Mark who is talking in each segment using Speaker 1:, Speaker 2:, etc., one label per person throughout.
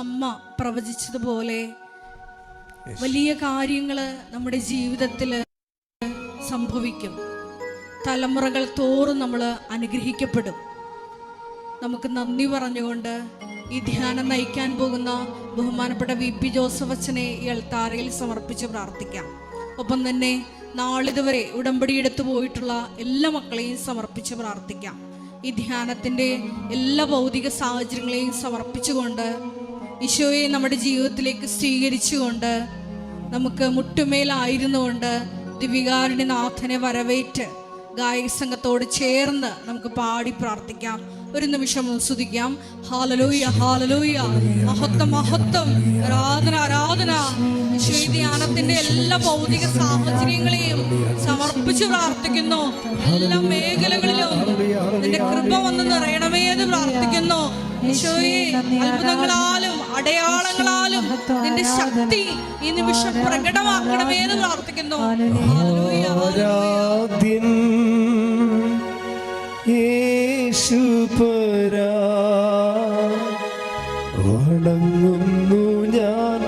Speaker 1: അമ്മ പ്രവചിച്ചതുപോലെ വലിയ കാര്യങ്ങൾ നമ്മുടെ ജീവിതത്തിൽ സംഭവിക്കും. തലമുറകൾ തോറും നമ്മൾ അനുഗ്രഹിക്കപ്പെടും. നമുക്ക് നന്ദി പറഞ്ഞുകൊണ്ട് ഈ ധ്യാനം നയിക്കാൻ പോകുന്ന ബഹുമാനപ്പെട്ട VP ജോസഫ് അച്ഛനെ ഈ അൾത്താരയിൽ സമർപ്പിച്ച് പ്രാർത്ഥിക്കാം. ഒപ്പം തന്നെ നാളിതുവരെ ഉടമ്പടി എടുത്തു പോയിട്ടുള്ള എല്ലാ മക്കളെയും സമർപ്പിച്ച് പ്രാർത്ഥിക്കാം. ഈ ധ്യാനത്തിൻ്റെ എല്ലാ ഭൗതിക സാഹചര്യങ്ങളെയും സമർപ്പിച്ചുകൊണ്ട് ഈശോയെ നമ്മുടെ ജീവിതത്തിലേക്ക് സ്വീകരിച്ചുകൊണ്ട് നമുക്ക് മുട്ടുമേലായിരുന്നുകൊണ്ട് ദിവികാരുണ്യനാഥനെ വരവേറ്റ് ഗായക സംഘത്തോട് ചേർന്ന് നമുക്ക് പാടി പ്രാർത്ഥിക്കാം. ഒരു നിമിഷം സ്തുതിക്കാം. ഹല്ലേലൂയ, ഹല്ലേലൂയ, മഹത്വം, മഹത്വം, ആരാധന, ആരാധന. ഈശോയെ ധ്യാനത്തിന്റെ എല്ലാ ഭൗതിക സാഹചര്യങ്ങളെയും സമർപ്പിച്ച് പ്രാർത്ഥിക്കുന്നു. എല്ലാ മേഖലകളിലും നിന്റെ കൃപ വന്ന് നിറയണമേ എന്ന് പ്രാർത്ഥിക്കുന്നു. ഈശോയെ അത്ഭുതങ്ങളാലും അടയാളങ്ങളാലും നിന്റെ ശക്തി ഈ നിമിഷം പ്രകടമാക്കണമേ എന്ന് പ്രാർത്ഥിക്കുന്നു.
Speaker 2: യേശുപരാ വണങ്ങുന്നു ഞാൻ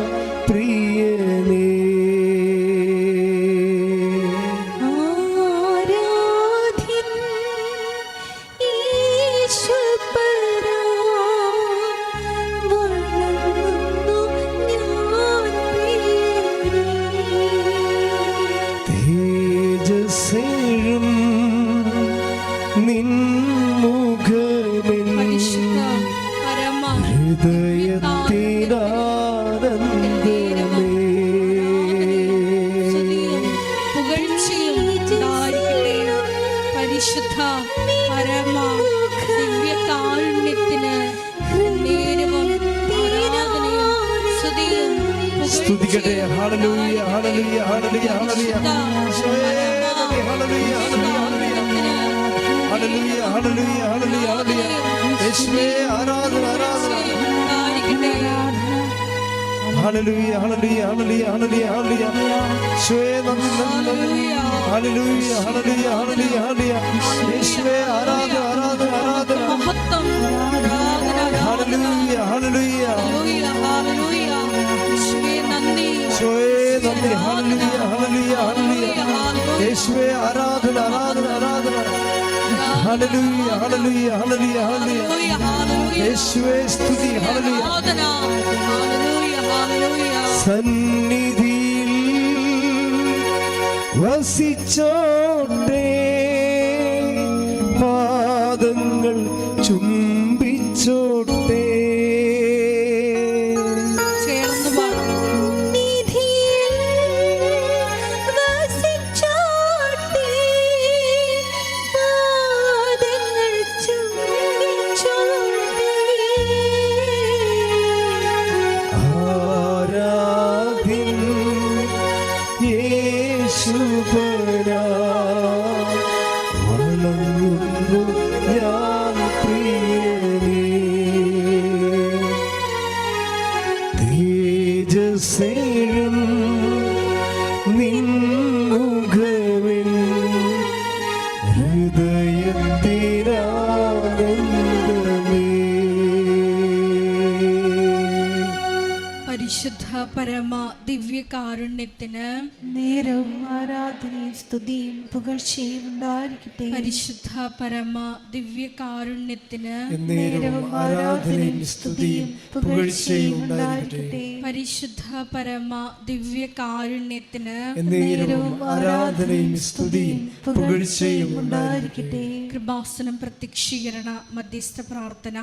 Speaker 2: പ്രിയനേ. സ്തുതിക്കട്ടെ. ഹല്ലേലൂയ, ഹല്ലേലൂയ, ഹല്ലേലൂയ, ഹല്ലേലൂയ, ഹല്ലേലൂയ, ഹല്ലേലൂയ, ഹല്ലേലൂയ. യേശുവേ ആരാധന, ആരാധന. ഹല്ലേലൂയ, ഹല്ലേലൂയ, ഹല്ലേലൂയ, ഹല്ലേലൂയ, ഹല്ലേലൂയ. യേശുവേ നന്ദി, നന്ദി. ഹല്ലേലൂയ, ഹല്ലേലൂയ, ഹല്ലേലൂയ, ഹല്ലേലൂയ. യേശുവേ ആരാധന, ആരാധന, ആരാധന. മഹത്വം, ഹല്ലേലൂയ, ഹല്ലേലൂയ, ഹല്ലേലൂയ. യേശുവേ നന്ദി, ഹല്ലേലൂയ, ഹല്ലേലൂയ, ഹല്ലേലൂയ. യേശുവേ ആരാധന, ആരാധന, ആരാധന. ഹല്ലേലൂയ, ഹല്ലേലൂയ, ഹല്ലേലൂയ, ഹല്ലേലൂയ. യേശുവേ സ്തുതി, ഹല്ലേലൂയ. സന്നിധിയിൽ വസിച്ചോട്ടെ, പാദങ്ങൾ ചുംബിച്ചോട്ടെ.
Speaker 1: പരമ ദിവ്യകാരുണ്യത്തിന്
Speaker 3: നേരവും ആരാധനയും സ്തുതിയും പുകഴ്ചയും ഉണ്ടായിരിക്കട്ടെ.
Speaker 1: പരിശുദ്ധ പരമ ദിവ്യകാരുണ്യത്തിന്
Speaker 3: നേരവും ആരാധനയും സ്തുതിയും പുകഴ്ചയും ഉണ്ടായിരിക്കട്ടെ.
Speaker 1: പരിശുദ്ധ പരമ ദിവ്യകാരുണ്യത്തിന്
Speaker 3: നേരവും ആരാധനയും സ്തുതിയും പുകഴ്ചയും ഉണ്ടായിരിക്കട്ടെ.
Speaker 1: കൃപാസനം പ്രത്യക്ഷീകരണ മധ്യസ്ഥ പ്രാർത്ഥന.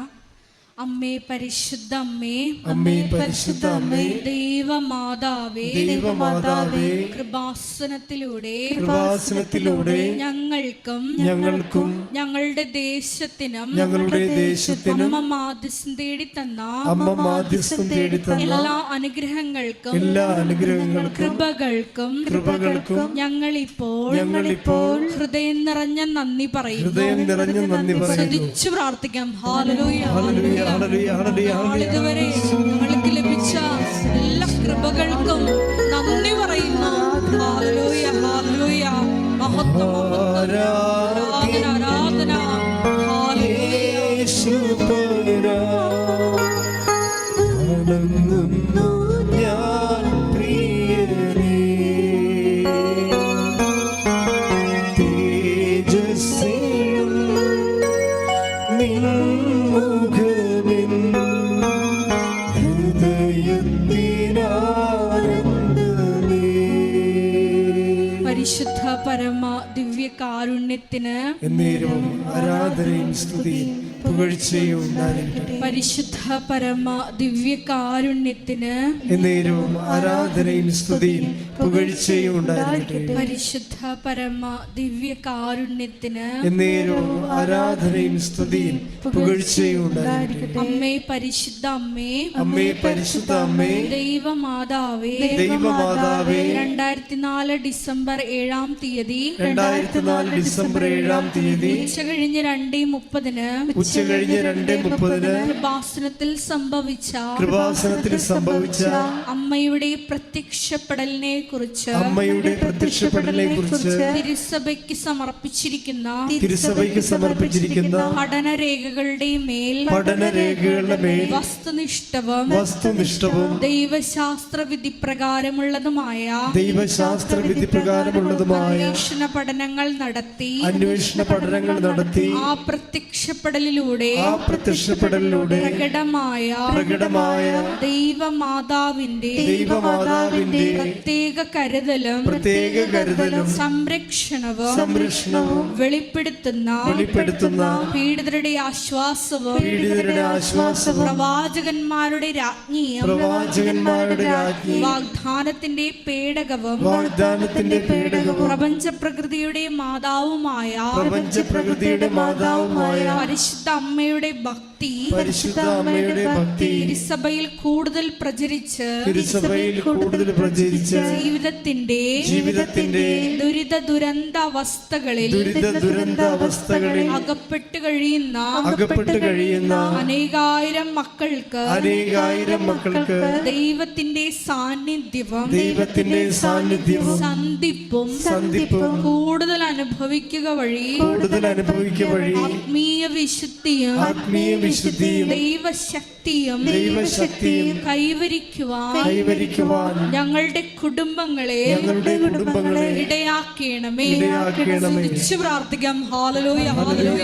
Speaker 1: അമ്മേ പരിശുദ്ധ അമ്മേ,
Speaker 3: അമ്മേ പരിശുദ്ധ അമ്മേ,
Speaker 1: ദൈവമാതാവേ,
Speaker 3: ദൈവമാതാവേ,
Speaker 1: കൃപാസനത്തിലൂടെ
Speaker 3: ഞങ്ങൾക്കും
Speaker 1: ഞങ്ങളുടെ ദേശത്തിനും അമ്മ മാധ്യസ്ഥം തേടി തന്ന എല്ലാ അനുഗ്രഹങ്ങൾക്കും കൃപകൾക്കും ഞങ്ങളിപ്പോൾ ഹൃദയം നിറഞ്ഞ നന്ദി പറയുന്നു. സ്തുതിച്ചു പ്രാർത്ഥിക്കാം. Hallelujah, hallelujah. ഇതുവരെ ഞങ്ങൾക്ക് ലഭിച്ച എല്ലാ കൃപകൾക്കും നന്ദി പറയുന്നു. Hallelujah, hallelujah. മഹത്വം, ആരാധന, ആരാധന. ഹല്ലേലൂയ.
Speaker 2: വണങ്ങുന്നു ഞാൻ പ്രിയനേ. തേജസ്സേഴും നിൻ മുഖമെൻ ഹൃദയത്തിനാനന്ദമേ.
Speaker 1: പരിശുദ്ധ പരമ ദിവ്യ കാരുണ്യത്തിന്
Speaker 2: എന്നേരവും ആരാധനയും സ്തുതിയും പുകഴ്ചയും ഉണ്ടായിരിക്കട്ടെ.
Speaker 1: പരിശുദ്ധ പരമ ദിവ്യ കാരുണ്യത്തിന്
Speaker 2: എന്നേരവും ആരാധനയും സ്തുതിയും പുകഴ്ചയും ഉണ്ടായിരിക്കട്ടെ.
Speaker 1: പരിശുദ്ധ പരമ ദിവ്യ കാരുണ്യത്തിന്
Speaker 2: എന്നേരവും ആരാധനയും സ്തുതിയും പുകഴ്ചയും ഉണ്ടായിരിക്കട്ടെ.
Speaker 1: അമ്മേ പരിശുദ്ധ അമ്മേ,
Speaker 2: അമ്മേ പരിശുദ്ധ അമ്മേ,
Speaker 1: ദൈവമാതാവേ,
Speaker 2: ദൈവമാതാവേ,
Speaker 1: 2004 ഡിസംബർ 7-ാം തീയതി
Speaker 2: 2004 ഡിസംബർ 7-ാം തീയതി
Speaker 1: ഉച്ചകഴിഞ്ഞ് 2:30
Speaker 2: ഉച്ചകഴിഞ്ഞ് 2:30
Speaker 1: കൃപാസനത്തിൽ സംഭവിച്ച അമ്മയുടെ പ്രത്യക്ഷപ്പെടലിനെ കുറിച്ച് തിരുസഭയ്ക്ക് സമർപ്പിച്ചിരിക്കുന്ന പഠനരേഖകളുടെ മേൽ വസ്തുനിഷ്ഠവും ദൈവശാസ്ത്ര വിധി പ്രകാരമുള്ളതുമായ അന്വേഷണ പഠനങ്ങൾ നടത്തി ആ പ്രത്യക്ഷപ്പെടലിലൂടെ പ്രകടമായ ദൈവമാതാവിന്റെ പ്രത്യേക കരുതലും സംരക്ഷണവും വെളിപ്പെടുത്തുന്ന പീഡിതരുടെ ആശ്വാസവും പ്രവാചകന്മാരുടെ രാജ്ഞിയും വാഗ്ദാനത്തിന്റെ പേടകവും പ്രപഞ്ച പ്രകൃതിയുടെ മാതാവുമായ പരിശുദ്ധ അമ്മയുടെ ഭക്തി തിരുസഭയിൽ കൂടുതൽ പ്രചരിച്ച് ജീവിതത്തിന്റെ ദുരിത ദുരന്ത അവസ്ഥകളിൽ അകപ്പെട്ടു കഴിയുന്ന അനേകായിരം മക്കൾക്ക് ദൈവത്തിന്റെ സാന്നിധ്യവും സന്ധിപ്പും കൂടുതൽ അനുഭവിക്കുക വഴി ആത്മീയ വിശുദ്ധിയും ദൈവശക്തിയും കൈവരിക്കുവാൻ ഞങ്ങളുടെ കുടുംബങ്ങളെ ഇടയാക്കണമേ. സ്തുതിച്ച് പ്രാർത്ഥിക്കാം. Hallelujah, hallelujah.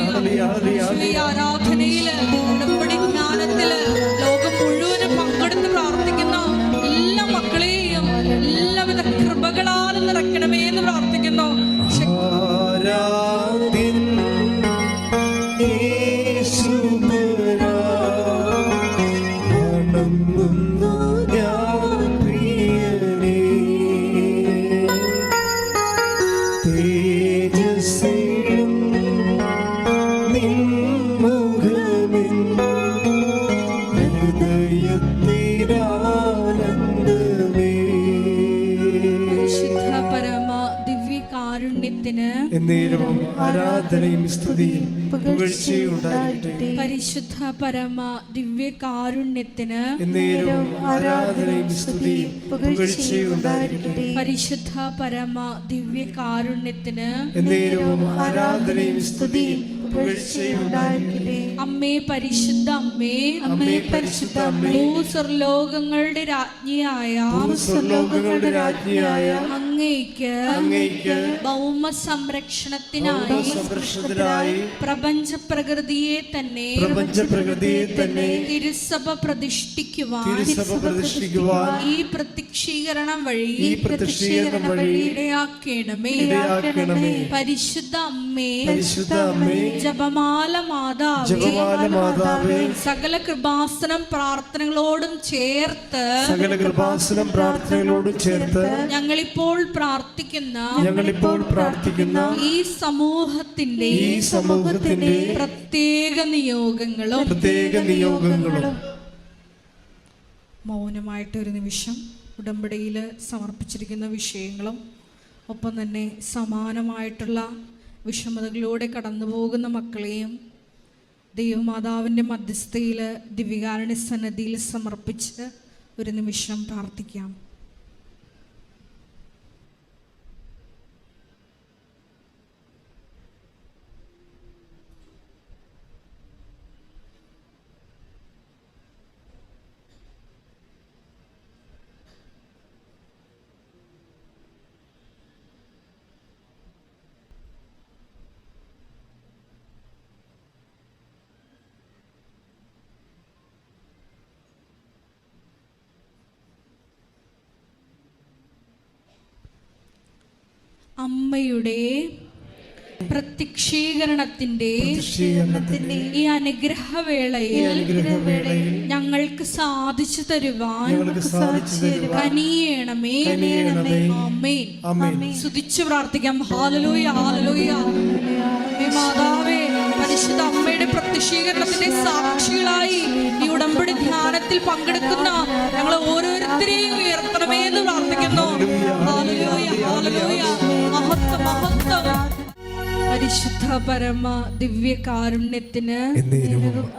Speaker 1: ഈ ആരാധനയില് ഉടമ്പടി ജ്ഞാനത്തില് ലോകം മുഴുവനും പങ്കെടുത്ത് പ്രാർത്ഥിക്കുന്ന എല്ലാ മക്കളെയും എല്ലാവിധ കൃപകളാലും നിറയ്ക്കണമേ എന്ന് പ്രാർത്ഥിക്കുന്നു.
Speaker 2: എന്നേരവും ആരാധനയും സ്തുതിയും പുകഴ്ചയും ഉണ്ടായിരിക്കട്ടെ.
Speaker 1: പരിശുദ്ധ പരമ ദിവ്യ കാരുണ്യത്തിന്
Speaker 2: എന്നേരവും ആരാധനയും സ്തുതിയും പുകഴ്ചയും ഉണ്ടായിരിക്കട്ടെ.
Speaker 1: പരിശുദ്ധ പരമ ദിവ്യ കാരുണ്യത്തിന്
Speaker 2: എന്നേരവും ആരാധനയും സ്തുതിയും പുകഴ്ചയും ഉണ്ടായിരിക്കട്ടെ.
Speaker 1: അമ്മേ പരിശുദ്ധ അമ്മേ,
Speaker 2: അമ്മേ പരിശുദ്ധ അമ്മേ,
Speaker 1: ഭൂസ്വർലോകങ്ങളുടെ രാജ്ഞിയായ അങ്ങേയ്ക്ക് ഭൗമ സംരക്ഷണത്തിനായി പ്രപഞ്ച പ്രകൃതിയെ തന്നെ തിരുസഭ പ്രതിഷ്ഠിക്കുവാൻ ഈ പ്രത്യക്ഷീകരണം വഴി ഇടയാക്കണമേ. പരിശുദ്ധ അമ്മേ, ജപമാല മാതാവേ, സകല കൃപാസനം പ്രാർത്ഥനകളോടും ചേർത്ത് ഞങ്ങളിപ്പോൾ പ്രാർത്ഥിക്കുന്ന ഈ സമൂഹത്തിന്റെ പ്രത്യേക നിയോഗങ്ങളും മൗനമായിട്ടൊരു നിമിഷം ഉടമ്പടിയിൽ സമർപ്പിച്ചിരിക്കുന്ന വിഷയങ്ങളും ഒപ്പം തന്നെ സമാനമായിട്ടുള്ള വിഷമതകളിലൂടെ കടന്നു പോകുന്ന മക്കളെയും ദൈവമാതാവിൻ്റെ മധ്യസ്ഥയിൽ ദിവ്യകാരുണ്യ സന്നിധിയിൽ സമർപ്പിച്ച് ഒരു നിമിഷം പ്രാർത്ഥിക്കാം. അമ്മയുടെ പ്രത്യക്ഷീകരണത്തിന്റെ ഈ അനുഗ്രഹവേളയിൽ ഞങ്ങൾക്ക് സാധിച്ചു തരുവാൻ കനിയേണമേ. ആമേൻ. സ്തുതിച്ചു പ്രാർത്ഥിക്കാം. Hallelujah, hallelujah. മാതാവേ, പരിശുദ്ധ അമ്മയുടെ പ്രത്യക്ഷീകരണത്തിന്റെ സാക്ഷികളായി ഈ ഉടമ്പടി ധ്യാനത്തിൽ പങ്കെടുക്കുന്ന ഞങ്ങൾ ഓരോരുത്തരെയും ഉയർത്തണമേ എന്ന് പ്രാർത്ഥിക്കുന്നു. Hallelujah, hallelujah. മഹത്വം, മഹത്വം. പരിശുദ്ധ പരമ ദിവ്യ കാരുണ്യത്തിന്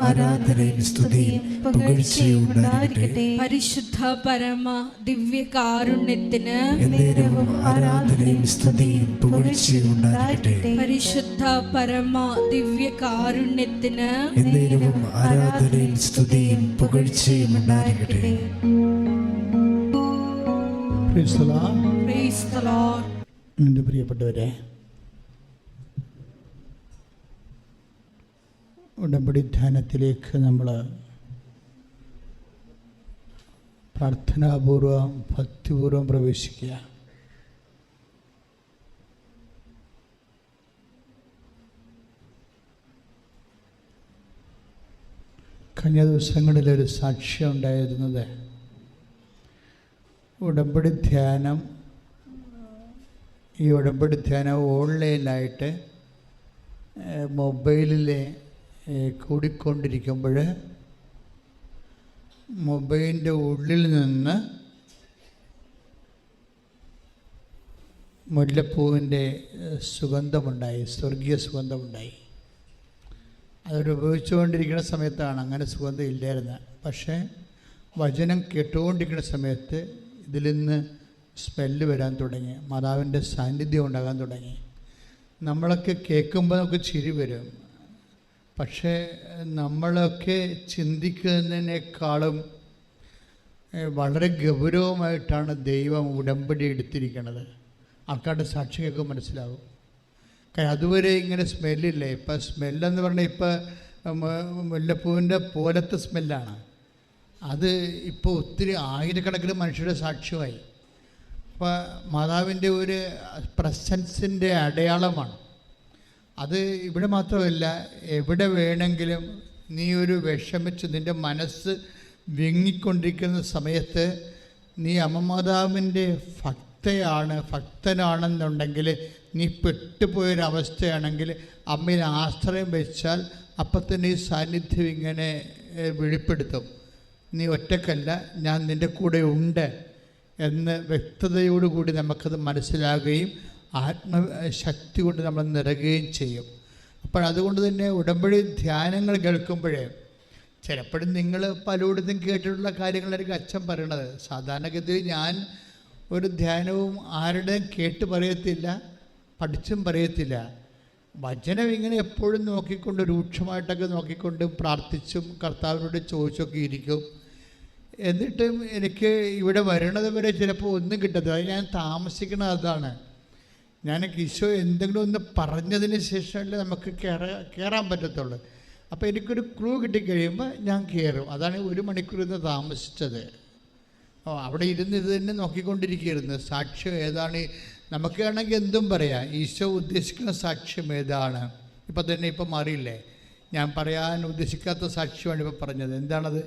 Speaker 3: ആരാധനയും സ്തുതിയും പുകഴ്ചയും ഉണ്ടായിരിക്കട്ടെ.
Speaker 1: പരിശുദ്ധ പരമ ദിവ്യ കാരുണ്യത്തിന്
Speaker 3: ആരാധനയും സ്തുതിയും പുകഴ്ചയും ഉണ്ടായിരിക്കട്ടെ.
Speaker 1: പരിശുദ്ധ പരമ ദിവ്യ കാരുണ്യത്തിന്
Speaker 3: ആരാധനയും സ്തുതിയും പുകഴ്ചയും ഉണ്ടായിരിക്കട്ടെ.
Speaker 1: Praise the Lord.
Speaker 4: എൻ്റെ പ്രിയപ്പെട്ടവരെ, ഉടമ്പടി ധ്യാനത്തിലേക്ക് നമ്മൾ പ്രാർത്ഥനാപൂർവം ഭക്തിപൂർവം പ്രവേശിക്കുക. കഴിഞ്ഞ ദിവസങ്ങളിലൊരു സാക്ഷ്യം ഉണ്ടായിരുന്നത് ഈ ഉടമ്പടി ധ്യാനം ഓൺലൈനായിട്ട് മൊബൈലിൽ കൂടിക്കൊണ്ടിരിക്കുമ്പോൾ മൊബൈലിൻ്റെ ഉള്ളിൽ നിന്ന് മുല്ലപ്പൂവിൻ്റെ സുഗന്ധമുണ്ടായി, സ്വർഗീയ സുഗന്ധമുണ്ടായി. ഉപയോഗിച്ചുകൊണ്ടിരിക്കുന്ന സമയത്താണ് അങ്ങനെ സുഗന്ധം ഇല്ലായിരുന്നത്. പക്ഷേ വചനം കേട്ടുകൊണ്ടിരിക്കുന്ന സമയത്ത് ഇതിൽ നിന്ന് സ്മെല്ല് വരാൻ തുടങ്ങി, മാതാവിൻ്റെ സാന്നിധ്യം ഉണ്ടാകാൻ തുടങ്ങി. നമ്മളൊക്കെ കേൾക്കുമ്പോൾ നമുക്ക് ചിരി വരും. പക്ഷേ നമ്മളൊക്കെ ചിന്തിക്കുന്നതിനേക്കാളും വളരെ ഗൗരവമായിട്ടാണ് ദൈവം ഉടമ്പടി എടുത്തിരിക്കുന്നത്. ആൾക്കാരുടെ സാക്ഷിയൊക്കെ മനസ്സിലാകും. കാരണം അതുവരെ ഇങ്ങനെ സ്മെല്ലില്ലേ. ഇപ്പം സ്മെല്ലെന്ന് പറഞ്ഞാൽ ഇപ്പം മുല്ലപ്പൂവിൻ്റെ പോലത്തെ സ്മെല്ലാണ്. അത് ഇപ്പോൾ ഒത്തിരി ആയിരക്കണക്കിന് മനുഷ്യരുടെ സാക്ഷ്യമായി. അപ്പോൾ മാതാവിൻ്റെ ഒരു പ്രസൻസിൻ്റെ അടയാളമാണ് അത്. ഇവിടെ മാത്രമല്ല, എവിടെ വേണമെങ്കിലും നീ ഒരു വിഷമിച്ച് നിൻ്റെ മനസ്സ് വിങ്ങിക്കൊണ്ടിരിക്കുന്ന സമയത്ത് നീ അമ്മമാതാവിൻ്റെ ഭക്തനാണെന്നുണ്ടെങ്കിൽ, നീ പെട്ടുപോയൊരവസ്ഥയാണെങ്കിൽ അമ്മയിൽ ആശ്രയം വെച്ചാൽ അപ്പം തന്നെ ഈ സാന്നിധ്യം ഇങ്ങനെ വെളിപ്പെടുത്തും. നീ ഒറ്റക്കല്ല, ഞാൻ നിൻ്റെ കൂടെ ഉണ്ട് എന്ന് വ്യക്തതയോടുകൂടി നമുക്കത് മനസ്സിലാകുകയും ആത്മശക്തി കൊണ്ട് നമ്മൾ നിറയുകയും ചെയ്യും. അപ്പോൾ അതുകൊണ്ട് തന്നെ ഉടമ്പടി ധ്യാനങ്ങൾ കേൾക്കുമ്പോഴേ ചിലപ്പോഴും നിങ്ങൾ പലയിടത്തും കേട്ടിട്ടുള്ള കാര്യങ്ങളായിരിക്കും അച്ഛൻ പറയണത്. സാധാരണഗതിയിൽ ഞാൻ ഒരു ധ്യാനവും ആരുടെയും കേട്ട് പറയത്തില്ല, പഠിച്ചും പറയത്തില്ല. വചനം ഇങ്ങനെ എപ്പോഴും നോക്കിക്കൊണ്ട് രൂക്ഷമായിട്ടൊക്കെ നോക്കിക്കൊണ്ട് പ്രാർത്ഥിച്ചും കർത്താവിനോട് ചോദിച്ചൊക്കെ ഇരിക്കും. എന്നിട്ടും എനിക്ക് ഇവിടെ വരണത് വരെ ചിലപ്പോൾ ഒന്നും കിട്ടത്തില്ല. അത് ഞാൻ താമസിക്കുന്നത് അതാണ്. ഞാൻ ഈശോ എന്തെങ്കിലും ഒന്ന് പറഞ്ഞതിന് ശേഷമല്ലേ നമുക്ക് കയറാൻ പറ്റത്തുള്ളൂ. അപ്പോൾ എനിക്കൊരു ക്ലൂ കിട്ടിക്കഴിയുമ്പോൾ ഞാൻ കയറും. അതാണ് 1 മണിക്കൂർ ഇന്ന് താമസിച്ചത്. അവിടെ ഇരുന്ന് ഇത് തന്നെ നോക്കിക്കൊണ്ടിരിക്കുകയായിരുന്നു. സാക്ഷ്യം ഏതാണ്? നമുക്ക് വേണമെങ്കിൽ എന്തും പറയാം. ഈശോ ഉദ്ദേശിക്കുന്ന സാക്ഷ്യം ഏതാണ്? ഇപ്പം തന്നെ ഇപ്പം മാറിയില്ലേ, ഞാൻ പറയാൻ ഉദ്ദേശിക്കാത്ത സാക്ഷ്യമാണ് ഇപ്പോൾ പറഞ്ഞത്. എന്താണത്?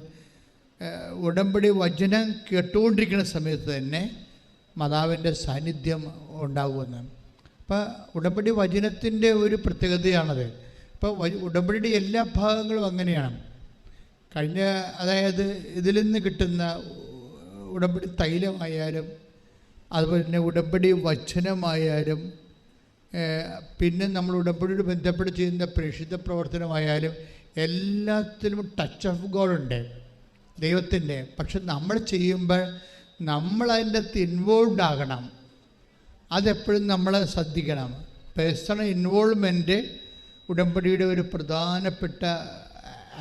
Speaker 4: ഉടമ്പടി വചനം കേട്ടുകൊണ്ടിരിക്കുന്ന സമയത്ത് തന്നെ മാതാവിൻ്റെ സാന്നിധ്യം ഉണ്ടാകുമെന്ന്. അപ്പോൾ ഉടമ്പടി വചനത്തിൻ്റെ ഒരു പ്രത്യേകതയാണത്. ഇപ്പോൾ ഉടമ്പടിയുടെ എല്ലാ ഭാഗങ്ങളും അങ്ങനെയാണ്. അതായത് ഇതിൽ നിന്ന് കിട്ടുന്ന ഉടമ്പടി തൈലമായാലും അതുപോലെ തന്നെ ഉടമ്പടി വചനമായാലും പിന്നെ നമ്മൾ ഉടമ്പടിയോട് ബന്ധപ്പെട്ട് ചെയ്യുന്ന പ്രേക്ഷിത പ്രവർത്തനമായാലും എല്ലാത്തിലും ടച്ച് ഓഫ് ഗോഡ് ഉണ്ട്, ദൈവത്തിൻ്റെ. പക്ഷെ നമ്മൾ ചെയ്യുമ്പോൾ നമ്മളതിൻ്റെ അകത്ത് ഇൻവോൾവ് ആകണം. അതെപ്പോഴും നമ്മൾ ശ്രദ്ധിക്കണം. പേഴ്സണൽ ഇൻവോൾവ്മെൻറ്റ് ഉടമ്പടിയുടെ ഒരു പ്രധാനപ്പെട്ട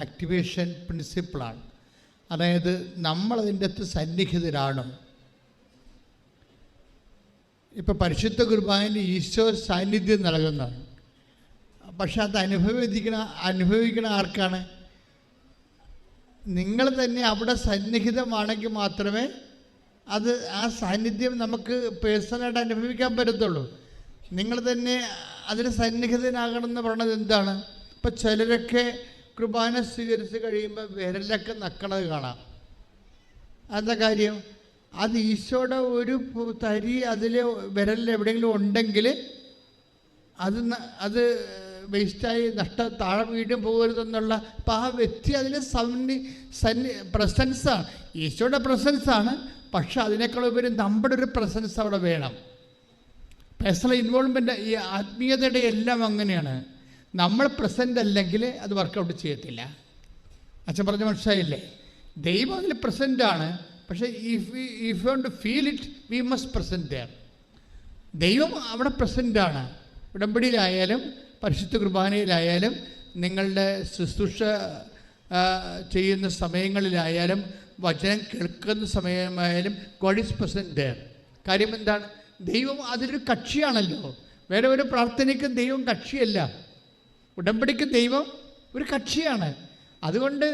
Speaker 4: ആക്ടിവേഷൻ പ്രിൻസിപ്പിളാണ്. അതായത് നമ്മളതിൻ്റെ അകത്ത് സന്നിഹിതരാണ്. ഇപ്പോൾ പരിശുദ്ധ കുർബാനയിൽ ഈശോ സാന്നിധ്യം നൽകുന്നതാണ്. പക്ഷെ അത് അനുഭവിക്കണ ആർക്കാണ്? നിങ്ങൾ തന്നെ അവിടെ സന്നിഹിതമാണെങ്കിൽ മാത്രമേ ആ സാന്നിധ്യം നമുക്ക് പേഴ്സണലായിട്ട് അനുഭവിക്കാൻ പറ്റത്തുള്ളൂ. നിങ്ങൾ തന്നെ അതിന് സന്നിഹിതനാകണമെന്ന് പറയണത് എന്താണ്? ഇപ്പം ചിലരൊക്കെ കുർബാന സ്വീകരിച്ച് കഴിയുമ്പോൾ വിരലൊക്കെ നക്കണത് കാണാം. എന്താ കാര്യം? അത് ഈശോയുടെ ഒരു തരി അതിൽ വിരലിൽ എവിടെയെങ്കിലും ഉണ്ടെങ്കിൽ അത് വേസ്റ്റായി താഴെ വീണ്ടും പോകരുതെന്നുള്ള. അപ്പം ആ വ്യക്തി അതിൽ പ്രസൻസാണ്, ഈശോയുടെ പ്രസൻസാണ്. പക്ഷെ അതിനേക്കാൾ ഉപരി നമ്മുടെ ഒരു പ്രസൻസ് അവിടെ വേണം. പേഴ്സണൽ ഇൻവോൾവ്മെൻ്റ് ഈ ആത്മീയതയുടെ എല്ലാം അങ്ങനെയാണ്. നമ്മൾ പ്രസൻ്റ് അല്ലെങ്കിൽ അത് വർക്കൗട്ട് ചെയ്യത്തില്ല. അച്ഛൻ പറഞ്ഞ മനസ്സിലായില്ലേ? ദൈവം അതിൽ പ്രസൻ്റാണ്. പക്ഷേ if you want to feel it we must present there. ദൈവം അവിടെ പ്രസൻ്റാണ്. ഉടമ്പടിയിലായാലും പരിശുദ്ധ കുർബാനയിലായാലും നിങ്ങളുടെ ശുശ്രൂഷ ചെയ്യുന്ന സമയങ്ങളിലായാലും വചനം കേൾക്കുന്ന സമയമായാലും ഗോഡ് ഈസ് പ്രസൻറ്റ് ദെയർ. കാര്യം എന്താണ്? ദൈവം അതിലൊരു കക്ഷിയാണല്ലോ. വേറെ ഒരു പ്രാർത്ഥനയ്ക്കും ദൈവം കക്ഷിയല്ല. ഉടമ്പടിക്ക് ദൈവം ഒരു കക്ഷിയാണ്. അതുകൊണ്ട്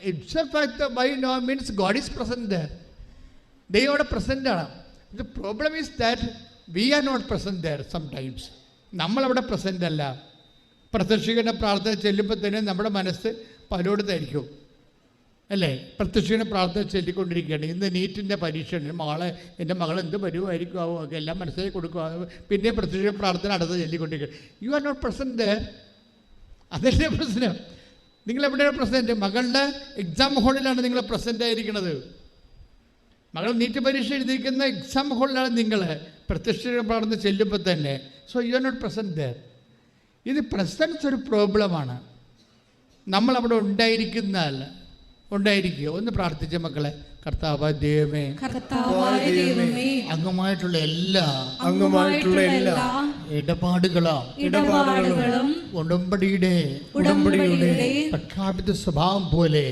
Speaker 4: it's a fact by no means God is present there. ദൈവം അവിടെ പ്രസൻ്റാണ്. The problem is that we are not present there sometimes. നമ്മളവിടെ പ്രസൻ്റ് അല്ല. പ്രത്യക്ഷീകരണ പ്രാർത്ഥന ചെല്ലുമ്പോൾ തന്നെ നമ്മുടെ മനസ്സ് പലയിടത്തായിരിക്കും അല്ലേ? പ്രത്യക്ഷീകരണ പ്രാർത്ഥന ചൊല്ലിക്കൊണ്ടിരിക്കുകയാണ്. ഇന്ന് നീറ്റിൻ്റെ പരീക്ഷയാണ്, എൻ്റെ മകൾ എന്ത് വരുമായിരിക്കും ആവോ ഒക്കെ എല്ലാം മനസ്സിലാക്കി കൊടുക്കുക. പിന്നെ പ്രത്യക്ഷീകരണ പ്രാർത്ഥന അടുത്ത് ചൊല്ലിക്കൊണ്ടിരിക്കുക. You are not present there. അതല്ലേ പ്രശ്നം. നിങ്ങളെവിടെയാണ് പ്രസൻറ്റ്? മകളുടെ എക്സാം ഹോളിലാണ് നിങ്ങൾ പ്രസൻ്റ് ആയിരിക്കുന്നത്. മകൾ നീറ്റ് പരീക്ഷ എഴുതിയിരിക്കുന്ന എക്സാം ഹോളിലാണ് നിങ്ങൾ പ്രത്യക്ഷീകരണ പ്രാർത്ഥന ചെല്ലുമ്പോൾ തന്നെ. So you are not present there. ഇത് പ്രസൻസ് ഒരു പ്രോബ്ലമാണ്. നമ്മളവിടെ ഉണ്ടായിരിക്കുന്നതല്ല. ഉണ്ടായിരിക്കുക. ഒന്ന് പ്രാർത്ഥിച്ച മക്കളെ. കർത്താവായ ദൈവമേ, അങ്ങുമായിട്ടുള്ള എല്ലാ ഇടപാടുകളും ഉടമ്പടിയുടെ പ്രഖ്യാപിത സ്വഭാവം പോലെ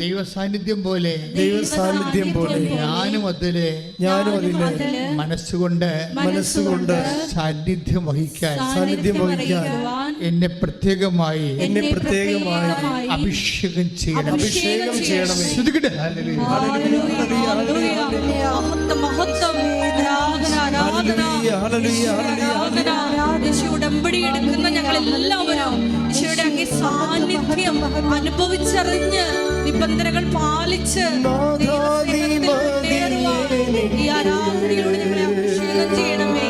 Speaker 4: ദൈവ സാന്നിധ്യം പോലെ ഞാനും അതിലെ മനസ്സുകൊണ്ട് സാന്നിധ്യം വഹിക്കാൻ എന്നെ പ്രത്യേകമായി അഭിഷേകം ചെയ്യണം.
Speaker 1: ഉടമ്പടി എടുക്കുന്ന ഞങ്ങൾ എല്ലാവരും ഈശോയുടെ അങ്ങേ സാന്നിധ്യം അനുഭവിച്ചറിഞ്ഞ് നിബന്ധനകൾ പാലിച്ച് ഈ ആരാധനയോട് ഞങ്ങളെ അഭിഷേകം ചെയ്യണമേ.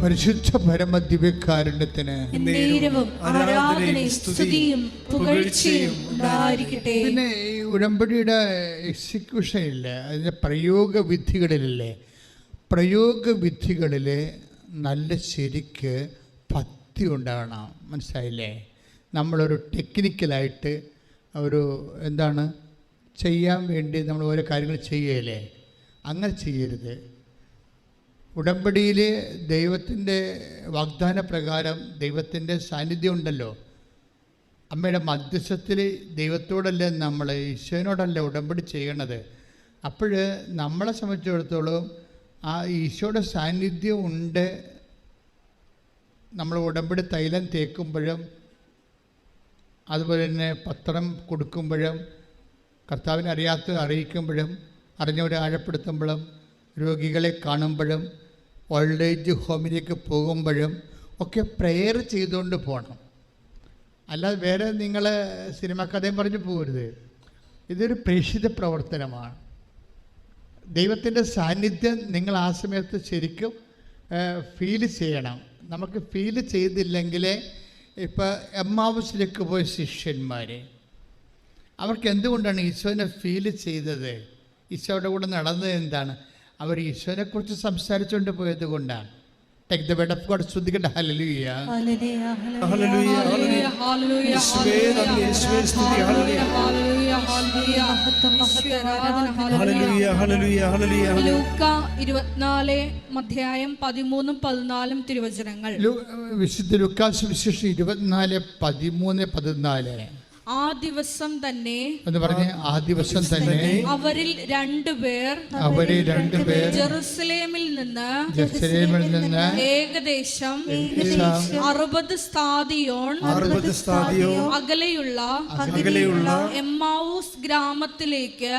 Speaker 4: പരിശുദ്ധ പരമദിവ്യകാരുണ്യത്തിന് പിന്നെ ഈ ഉടമ്പടിയുടെ എക്സിക്യൂഷൻ ഇല്ലേ, അതിൻ്റെ പ്രയോഗവിധികളിലല്ലേ, പ്രയോഗവിധികളിൽ നല്ല ശരിക്ക് ഭക്തി ഉണ്ടാകണം. മനസ്സിലായില്ലേ? നമ്മളൊരു ടെക്നിക്കലായിട്ട് ഒരു എന്താണ് ചെയ്യാൻ വേണ്ടി നമ്മൾ ഓരോ കാര്യങ്ങൾ ചെയ്യുകയല്ലേ, അങ്ങനെ ചെയ്യരുത്. ഉടമ്പടിയിൽ ദൈവത്തിൻ്റെ വാഗ്ദാന പ്രകാരം ദൈവത്തിൻ്റെ സാന്നിധ്യം ഉണ്ടല്ലോ. അമ്മയുടെ മധ്യസ്ഥത്തിൽ ദൈവത്തോടല്ലേ നമ്മൾ, ഈശോനോടല്ല ഉടമ്പടി ചെയ്യണത്. അപ്പോൾ നമ്മളെ സംബന്ധിച്ചിടത്തോളം ആ ഈശോയുടെ സാന്നിധ്യം ഉണ്ട്. നമ്മൾ ഉടമ്പടി തൈലം തേക്കുമ്പോഴും അതുപോലെ തന്നെ പത്രം കൊടുക്കുമ്പോഴും കർത്താവിനെ അറിയിക്കുമ്പോഴും അറിഞ്ഞവരെ ആഴപ്പെടുത്തുമ്പോഴും രോഗികളെ കാണുമ്പോഴും ഓൾഡ് ഏജ് ഹോമിലേക്ക് പോകുമ്പോഴും ഒക്കെ പ്രെയർ ചെയ്തുകൊണ്ട് പോകണം. അല്ലാതെ വേറെ നിങ്ങൾ സിനിമ കഥയും പറഞ്ഞു പോകരുത്. ഇതൊരു പ്രേക്ഷിത പ്രവർത്തനമാണ്. ദൈവത്തിൻ്റെ സാന്നിധ്യം നിങ്ങൾ ആ സമയത്ത് ശരിക്കും ഫീൽ ചെയ്യണം. നമുക്ക് ഫീൽ ചെയ്തില്ലെങ്കിൽ ഇപ്പോൾ എമ്മാവുസിലേക്ക് പോയ ശിഷ്യന്മാർ, അവർക്ക് എന്തുകൊണ്ടാണ് ഈശോനെ ഫീൽ ചെയ്തത്? ഈശോയുടെ കൂടെ നടന്നത് എന്താണ്? അവർ ഈശോനെക്കുറിച്ച് സംസാരിച്ചുകൊണ്ട് പോയത് കൊണ്ടാണ്. Take the word of God. ശ്രദ്ധിക്കട്ടെ. ഹല്ലേലൂയ.
Speaker 2: ഹല്ലേലൂയ,
Speaker 1: ഹല്ലേലൂയ, ഹല്ലേലൂയ,
Speaker 2: യേശുവേ നന്ദി, യേശുവേ സ്തുതി. ഹല്ലേലൂയ,
Speaker 1: ഹല്ലേലൂയ, ഹല്ലേലൂയ. യേശുവേ ആരാധന.
Speaker 2: ഹല്ലേലൂയ, ഹല്ലേലൂയ, ഹല്ലേലൂയ.
Speaker 1: ലൂക്ക 24 അധ്യായം 13 14 തിരുവചനങ്ങൾ.
Speaker 4: വിശുദ്ധ ലൂക്കാസ് വിശേഷം 24:13-14.
Speaker 1: ആ ദിവസം തന്നെ
Speaker 4: എന്ന് പറഞ്ഞ് ആ ദിവസം തന്നെ
Speaker 1: അവരിൽ രണ്ടുപേർ ജെറുസലേമിൽ നിന്ന് ഏകദേശം 60 സ്താദിയോൺ അകലെയുള്ള എമ്മാവൂസ് ഗ്രാമത്തിലേക്ക്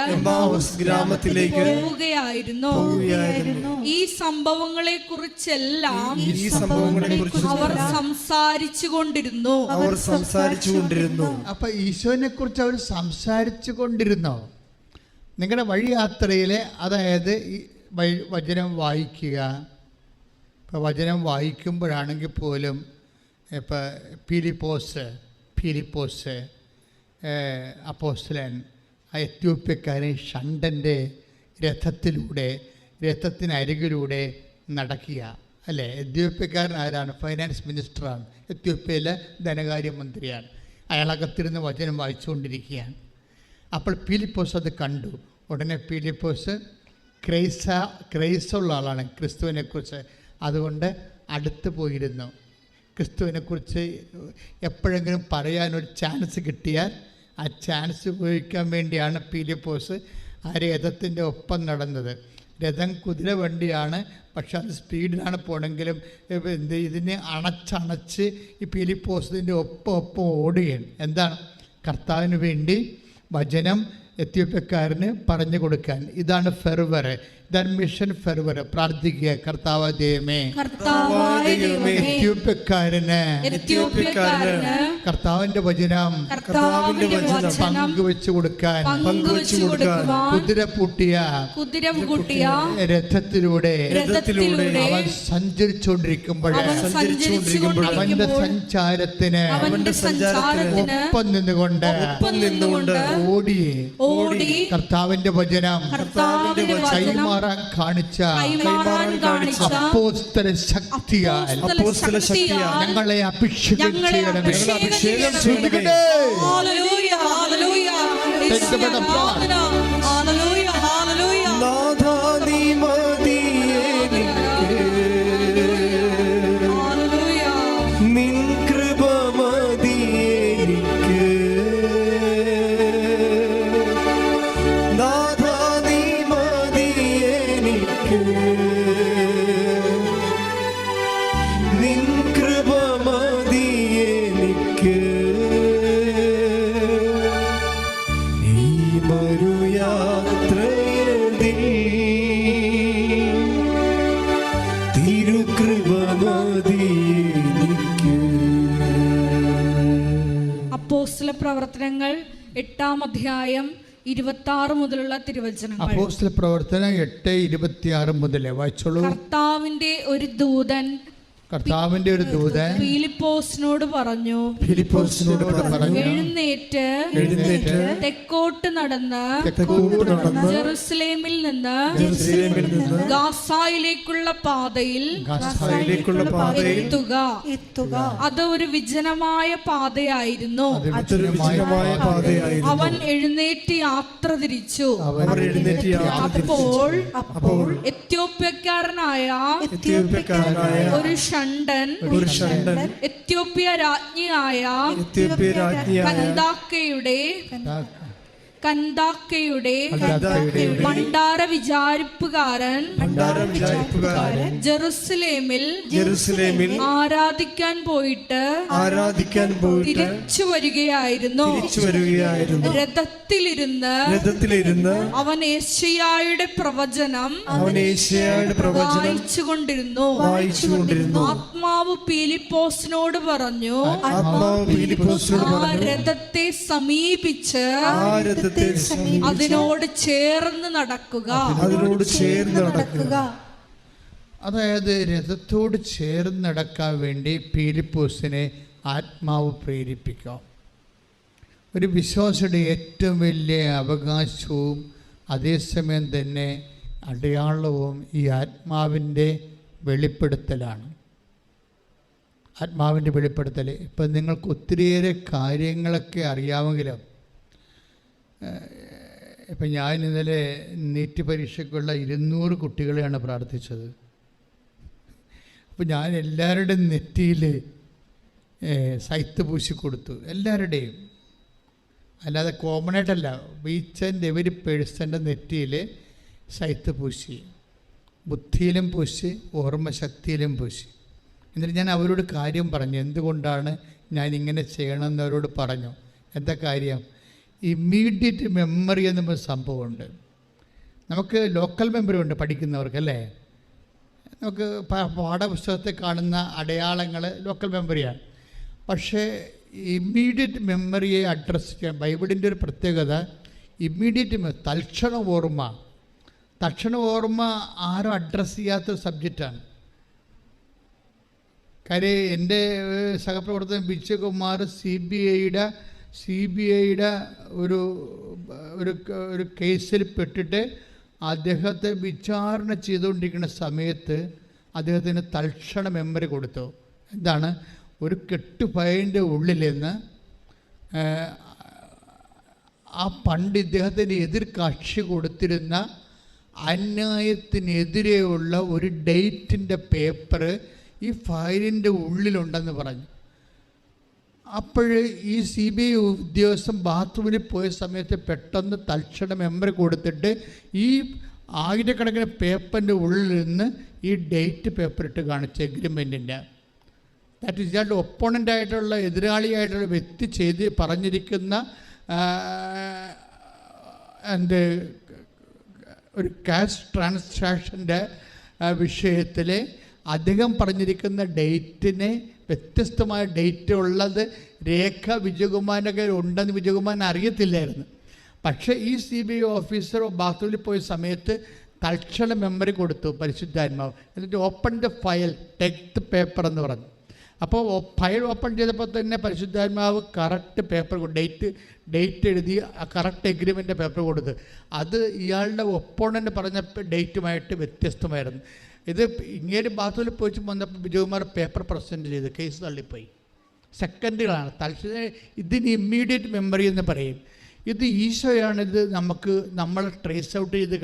Speaker 1: പോവുകയായിരുന്നു. ഈ സംഭവങ്ങളെ കുറിച്ചെല്ലാം അവർ സംസാരിച്ചു കൊണ്ടിരുന്നു.
Speaker 4: അപ്പൊ ഈശോനെ കുറിച്ച് അവർ സംസാരിച്ചു കൊണ്ടിരുന്നോ? നിങ്ങളുടെ വഴിയാത്രയിൽ, അതായത് ഈ വചനം വായിക്കുക. ഇപ്പോൾ വചനം വായിക്കുമ്പോഴാണെങ്കിൽ പോലും ഇപ്പോൾ ഫിലിപ്പോസ് അപ്പോസ്തലൻ ആ എത്യോപ്യക്കാരൻ ഷണ്ടൻ്റെ രഥത്തിനരികിലൂടെ നടക്കുക അല്ലേ? എത്യോപ്യക്കാരൻ ആരാണ്? ഫൈനാൻസ് മിനിസ്റ്ററാണ്, എത്യോപ്യയിലെ ധനകാര്യമന്ത്രിയാണ്. അയാളകത്തിരുന്ന് വചനം വായിച്ചുകൊണ്ടിരിക്കുകയാണ്. അപ്പോൾ ഫിലിപ്പോസ് അത് കണ്ടു. ഉടനെ ഫിലിപ്പോസ് ക്രൈസുള്ള ആളാണ് ക്രിസ്തുവിനെക്കുറിച്ച്. അതുകൊണ്ട് അടുത്ത് പോയിരുന്നു. ക്രിസ്തുവിനെക്കുറിച്ച് എപ്പോഴെങ്കിലും പറയാനൊരു ചാൻസ് കിട്ടിയാൽ ആ ചാൻസ് ഉപയോഗിക്കാൻ വേണ്ടിയാണ് ഫിലിപ്പോസ് ആ രഥത്തിൻ്റെ ഒപ്പം നടന്നത്. രഥം കുതിര വണ്ടിയാണ്, പക്ഷെ അത് സ്പീഡിലാണ് പോകണമെങ്കിലും ഇതിനെ അണച്ചണച്ച് ഈ ഫിലിപ്പോസിൻ്റെ ഒപ്പം ഓടുകയാണ്. എന്താണ്? കർത്താവിന് വേണ്ടി വചനം എത്യോപ്യക്കാരന് പറഞ്ഞു കൊടുക്കാൻ. ഇതാണ് ഫെർവർ, ഇതാണ് മിഷൻ ഫെർവർ. പ്രാർത്ഥിക്കുക, കർത്താവ് ദൈവമേ, എത്യോപ്യക്കാരന് കർത്താവിന്റെ വചനം പങ്കുവെച്ചു കൊടുക്കാൻ കുതിര പൂട്ടിയ രഥത്തിലൂടെ അവൻ സഞ്ചരിച്ചുകൊണ്ടിരിക്കുമ്പോൾ അവന്റെ സഞ്ചാരത്തിന് ഒപ്പം നിന്നുകൊണ്ട് ഓടി കർത്താവിന്റെ വചനം കൈമാറാൻ കാണിച്ച അപ്പോസ്തല ശക്തിയാൽ ഞങ്ങളെ അഭിഷേകം ചെയ്യണമേ.
Speaker 1: ഹല്ലേലൂയ, ഹല്ലേലൂയ, യേശുവേ ആരാധന. ഹല്ലേലൂയ, ഹല്ലേലൂയ.
Speaker 2: നാഥാ നീ മതി എനിക്ക്,
Speaker 1: ഹല്ലേലൂയ.
Speaker 2: നിൻ കൃപ മതി എനിക്ക്. നാഥാ നീ മതി എനിക്ക്, നിൻ കൃപ മതി എനിക്ക്. ഈ മരുയാത്രയിൽ തിരുകൃപ മതി എനിക്ക്.
Speaker 1: അപ്പോസ്തല പ്രവർത്തനങ്ങൾ 8 അധ്യായം 26 മുതലുള്ള തിരുവചനങ്ങൾ.
Speaker 4: അപ്പോസ്തല പ്രവർത്തനം 8:26 മുതൽ വായിച്ചോളൂ.
Speaker 1: കർത്താവിന്റെ ഒരു ദൂതൻ ഫിലിപ്പോസിനോട് പറഞ്ഞു, എഴുന്നേറ്റ് തെക്കോട്ട് നടന്ന് ജെറുസലേമിൽ നിന്ന് ഗാസായിലേക്കുള്ള പാതയിൽ എത്തുക. അത് ഒരു വിജനമായ പാതയായിരുന്നു. അവൻ എഴുന്നേറ്റ് യാത്ര തിരിച്ചു. അപ്പോൾ എത്യോപ്യക്കാരനായ ഒരു ഷണ്ടൻ എത്യോപ്യ രാജ്ഞിയായ കന്ദാക്കയുടെ ഭണ്ഡാര വിചാരിപ്പുകാരൻ ജെറുസലേമിൽ ആരാധിക്കാൻ പോയിട്ട് തിരിച്ചു വരികയായിരുന്നു. രഥത്തിലിരുന്ന് അവൻ ഏശയ്യായുടെ പ്രവചനം വായിച്ചുകൊണ്ടിരുന്നു. ആത്മാവ് ഫിലിപ്പോസിനോട് പറഞ്ഞു, ആ രഥത്തെ സമീപിച്ച് അതിനോട് ചേർന്ന് നടക്കുക.
Speaker 4: അതായത് രഥത്തോട് ചേർന്ന് നടക്കാൻ വേണ്ടി ഫിലിപ്പോസിനെ ആത്മാവ് പ്രേരിപ്പിക്കാം. ഒരു വിശ്വാസിയുടെ ഏറ്റവും വലിയ അവകാശവും അതേസമയം തന്നെ അടയാളവും ഈ ആത്മാവിൻ്റെ വെളിപ്പെടുത്തലാണ്. ആത്മാവിൻ്റെ വെളിപ്പെടുത്തൽ. ഇപ്പം നിങ്ങൾക്ക് ഒത്തിരിയേറെ കാര്യങ്ങളൊക്കെ അറിയാമെങ്കിലും ഇപ്പം ഞാൻ ഇന്നലെ നീറ്റ് പരീക്ഷയ്ക്കുള്ള 200 കുട്ടികളെയാണ് പ്രാർത്ഥിച്ചത്. അപ്പോൾ ഞാൻ എല്ലാവരുടെയും നെറ്റിയിൽ സൈത്ത് പൂശി കൊടുത്തു, എല്ലാവരുടെയും. അല്ലാതെ കോമണായിട്ടല്ല, ഈച്ച് ആൻഡ് എവരി പേഴ്സൻ്റെ നെറ്റിയിൽ സൈത്ത് പൂശി, ബുദ്ധിയിലും പൂശി, ഓർമ്മശക്തിയിലും പൂശി. എന്നിട്ട് ഞാൻ അവരോട് കാര്യം പറഞ്ഞു, എന്തുകൊണ്ടാണ് ഞാൻ ഇങ്ങനെ ചെയ്യണമെന്ന് അവരോട് പറഞ്ഞു. എന്താ കാര്യം? ഇമ്മീഡിയറ്റ് മെമ്മറി എന്നൊരു സംഭവമുണ്ട്. നമുക്ക് ലോക്കൽ മെമ്മറി ഉണ്ട് പഠിക്കുന്നവർക്ക്, അല്ലേ? നമുക്ക് പാഠപുസ്തകത്തിൽ കാണുന്ന അടയാളങ്ങൾ ലോക്കൽ മെമ്മറിയാണ്. പക്ഷേ ഇമ്മീഡിയറ്റ് മെമ്മറിയെ അഡ്രസ്സ് ചെയ്യാൻ ബൈബിളിൻ്റെ ഒരു പ്രത്യേകത, ഇമ്മീഡിയറ്റ് തൽക്ഷണ ഓർമ്മ ആരും അഡ്രസ്സ് ചെയ്യാത്ത സബ്ജക്റ്റാണ്. കാര്യം എൻ്റെ സഹപ്രവർത്തകൻ വിജയകുമാർ സി ബി ഐയുടെ ഒരു കേസിൽ പെട്ടിട്ട് അദ്ദേഹത്തെ വിചാരണ ചെയ്തുകൊണ്ടിരിക്കുന്ന സമയത്ത് അദ്ദേഹത്തിന് തൽക്ഷണ മെമ്മറി കൊടുത്തു. എന്താണ്? ഒരു കെട്ടുപയൻ്റെ ഉള്ളിൽ നിന്ന് ആ പണ്ട് ഇദ്ദേഹത്തിന് എതിർ കക്ഷി കൊടുത്തിരുന്ന അന്യായത്തിനെതിരെയുള്ള ഒരു ഡേറ്റിൻ്റെ പേപ്പർ ഈ ഫയലിൻ്റെ ഉള്ളിലുണ്ടെന്ന് പറഞ്ഞു. അപ്പോൾ ഈ CBI ഉദ്യോഗസ്ഥൻ ബാത്റൂമിൽ പോയ സമയത്ത് പെട്ടെന്ന് തൽക്ഷണ മെമ്മറി കൊടുത്തിട്ട് ഈ ആയിരക്കണക്കിന് പേപ്പറിൻ്റെ ഉള്ളിൽ നിന്ന് ഈ ഡേറ്റ് പേപ്പർ ഇട്ട് കാണിച്ചു, എഗ്രിമെൻറ്റിൻ്റെ. ദാറ്റ് ഈസ് ഇയാളുടെ ഒപ്പോണൻ്റായിട്ടുള്ള എതിരാളിയായിട്ടുള്ള വ്യക്തി ചെയ്ത് പറഞ്ഞിരിക്കുന്ന ഒരു ക്യാഷ് ട്രാൻസാക്ഷൻ്റെ വിഷയത്തിൽ അദ്ദേഹം പറഞ്ഞിരിക്കുന്ന ഡേറ്റിനെ വ്യത്യസ്തമായ ഡേറ്റ് ഉള്ളത് രേഖ വിജയകുമാറിൻ്റെ കയ്യിൽ ഉണ്ടെന്ന് വിജയകുമാരൻ അറിയത്തില്ലായിരുന്നു. പക്ഷേ ഈ CBI ഓഫീസർ ബാത്റൂമിൽ പോയ സമയത്ത് തൽക്ഷണ മെമ്മറി കൊടുത്തു പരിശുദ്ധാത്മാവ്. എന്നിട്ട് open the file, take the paper എന്ന് പറഞ്ഞു. അപ്പോൾ ഫയൽ ഓപ്പൺ ചെയ്തപ്പോൾ തന്നെ പരിശുദ്ധാത്മാവ് കറക്റ്റ് പേപ്പർ ഡേറ്റ് എഴുതി കറക്റ്റ് എഗ്രിമെൻ്റ് പേപ്പർ കൊടുത്ത്. അത് ഇയാളുടെ ഒപ്പോണൻ്റ് പറഞ്ഞ ഡേറ്റുമായിട്ട് വ്യത്യസ്തമായിരുന്നു. ഇത് ഇങ്ങനെ ബാത്റൂമിൽ പോയി വന്നപ്പോൾ വിജയകുമാർ പേപ്പർ പ്രസൻറ്റ് ചെയ്ത് കേസ് തള്ളിപ്പോയി. സെക്കൻഡുകളാണ്. തൽക്ഷണം ഇതിന് ഇമ്മീഡിയറ്റ് മെമ്മറി എന്ന് പറയും. ഇത് ഈശോയാണിത് നമ്മളെ ട്രേസ് ഔട്ട് ചെയ്ത്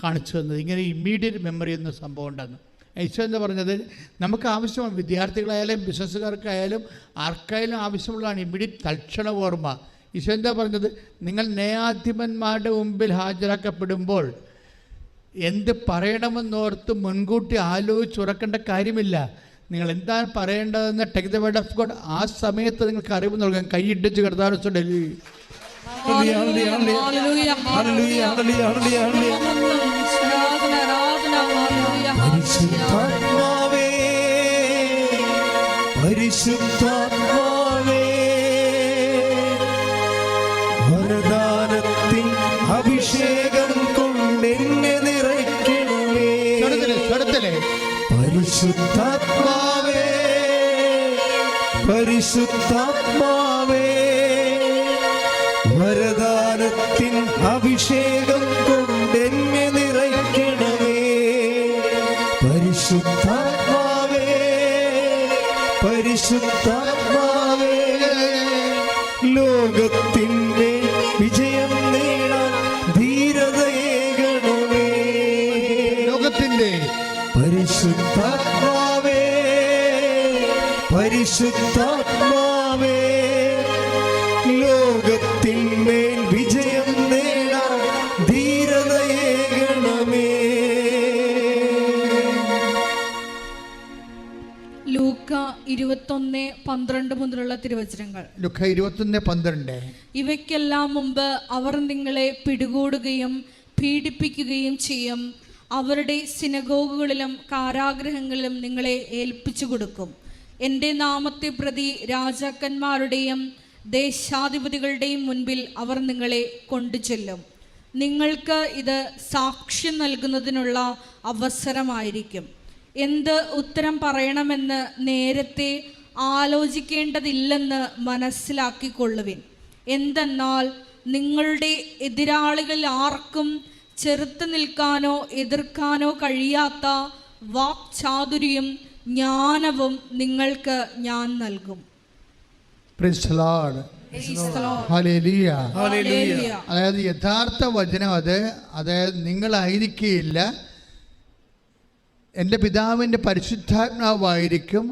Speaker 4: കാണിച്ചു തന്നത്. ഇങ്ങനെ ഇമ്മീഡിയറ്റ് മെമ്മറി എന്ന സംഭവം ഉണ്ടെന്ന് ഈശോ എന്ന് പറഞ്ഞത് നമുക്ക് ആവശ്യമാണ്. വിദ്യാർത്ഥികളായാലും ബിസിനസ്സുകാർക്കായാലും ആർക്കായാലും ആവശ്യമുള്ളതാണ് ഇമ്മീഡിയറ്റ് തൽക്ഷണ ഓർമ്മ. ഈശോ എന്താ പറഞ്ഞത്? നിങ്ങൾ ന്യായാധിപന്മാരുടെ മുമ്പിൽ ഹാജരാക്കപ്പെടുമ്പോൾ എന്ത് പറയണമെന്നോർത്ത് മുൻകൂട്ടി ആലോചിച്ചുറക്കേണ്ട കാര്യമില്ല. നിങ്ങൾ എന്താണ് പറയേണ്ടതെന്ന് take the word of God. ആ സമയത്ത് നിങ്ങൾക്ക് അറിവ് നൽകാൻ കൈയിടിച്ച് കിടത്താറുണ്ട്.
Speaker 2: പരിശുദ്ധാത്മാവേ, പരിശുദ്ധാത്മാവേ, വരദാനത്തിൻ അഭിഷേകം കൊണ്ടെന്നെ നിറയ്ക്കണമേ. പരിശുദ്ധാത്മാവേ, പരിശുദ്ധാത്മാവേ, വരദാനത്തിൻ അഭിഷേകം കൊണ്ടെന്നെ നിറയ്ക്കണമേ. പരിശുദ്ധാത്മാവേ, പരിശുദ്ധാത്മാവേ, ലോകത്തിൻ്റെ വിജയം നേടാൻ ധീരതയേകണമേ.
Speaker 4: ലോകത്തിൻ്റെ
Speaker 2: പരിശുദ്ധാത്മാവേ, പരിശുദ്ധാത്മാവേ, ലോകത്തിന്മേൽ വിജയം നേടാൻ ധീരതയേകണമേ.
Speaker 1: ലൂക്ക 21:12 മുതലുള്ള തിരുവചനങ്ങൾ.
Speaker 4: ലൂക്ക 21:12.
Speaker 1: ഇവയ്ക്കെല്ലാം മുമ്പ് അവർ നിങ്ങളെ പിടികൂടുകയും പീഡിപ്പിക്കുകയും ചെയ്യും. അവരുടെ സിനഗോഗുകളിലും കാരാഗൃഹങ്ങളിലും നിങ്ങളെ ഏൽപ്പിച്ചു കൊടുക്കും. എൻ്റെ നാമത്തെ പ്രതി രാജാക്കന്മാരുടെയും ദേശാധിപതികളുടെയും മുൻപിൽ അവർ നിങ്ങളെ കൊണ്ടുചെല്ലും. നിങ്ങൾക്ക് ഇത് സാക്ഷ്യം നൽകുന്നതിനുള്ള അവസരമായിരിക്കും. എന്ത് ഉത്തരം പറയണമെന്ന് നേരത്തെ ആലോചിക്കേണ്ടതില്ലെന്ന് മനസ്സിലാക്കിക്കൊള്ളുവിൻ. എന്തെന്നാൽ നിങ്ങളുടെ എതിരാളികളിൽ ആർക്കും ചെറുത്ത് നിൽക്കാനോ എതിർക്കാനോ കഴിയാത്ത വാക്ചാതുര്യം ജ്ഞാനവും നിങ്ങൾക്ക് ഞാൻ നൽകും.
Speaker 4: Praise the Lord.
Speaker 1: Praise the Lord.
Speaker 4: Hallelujah.
Speaker 1: Hallelujah.
Speaker 4: അതായത് യഥാർത്ഥ വചനം അതായത് നിങ്ങളായിരിക്കില്ല, എൻ്റെ പിതാവിൻ്റെ പരിശുദ്ധാത്മാവായിരിക്കും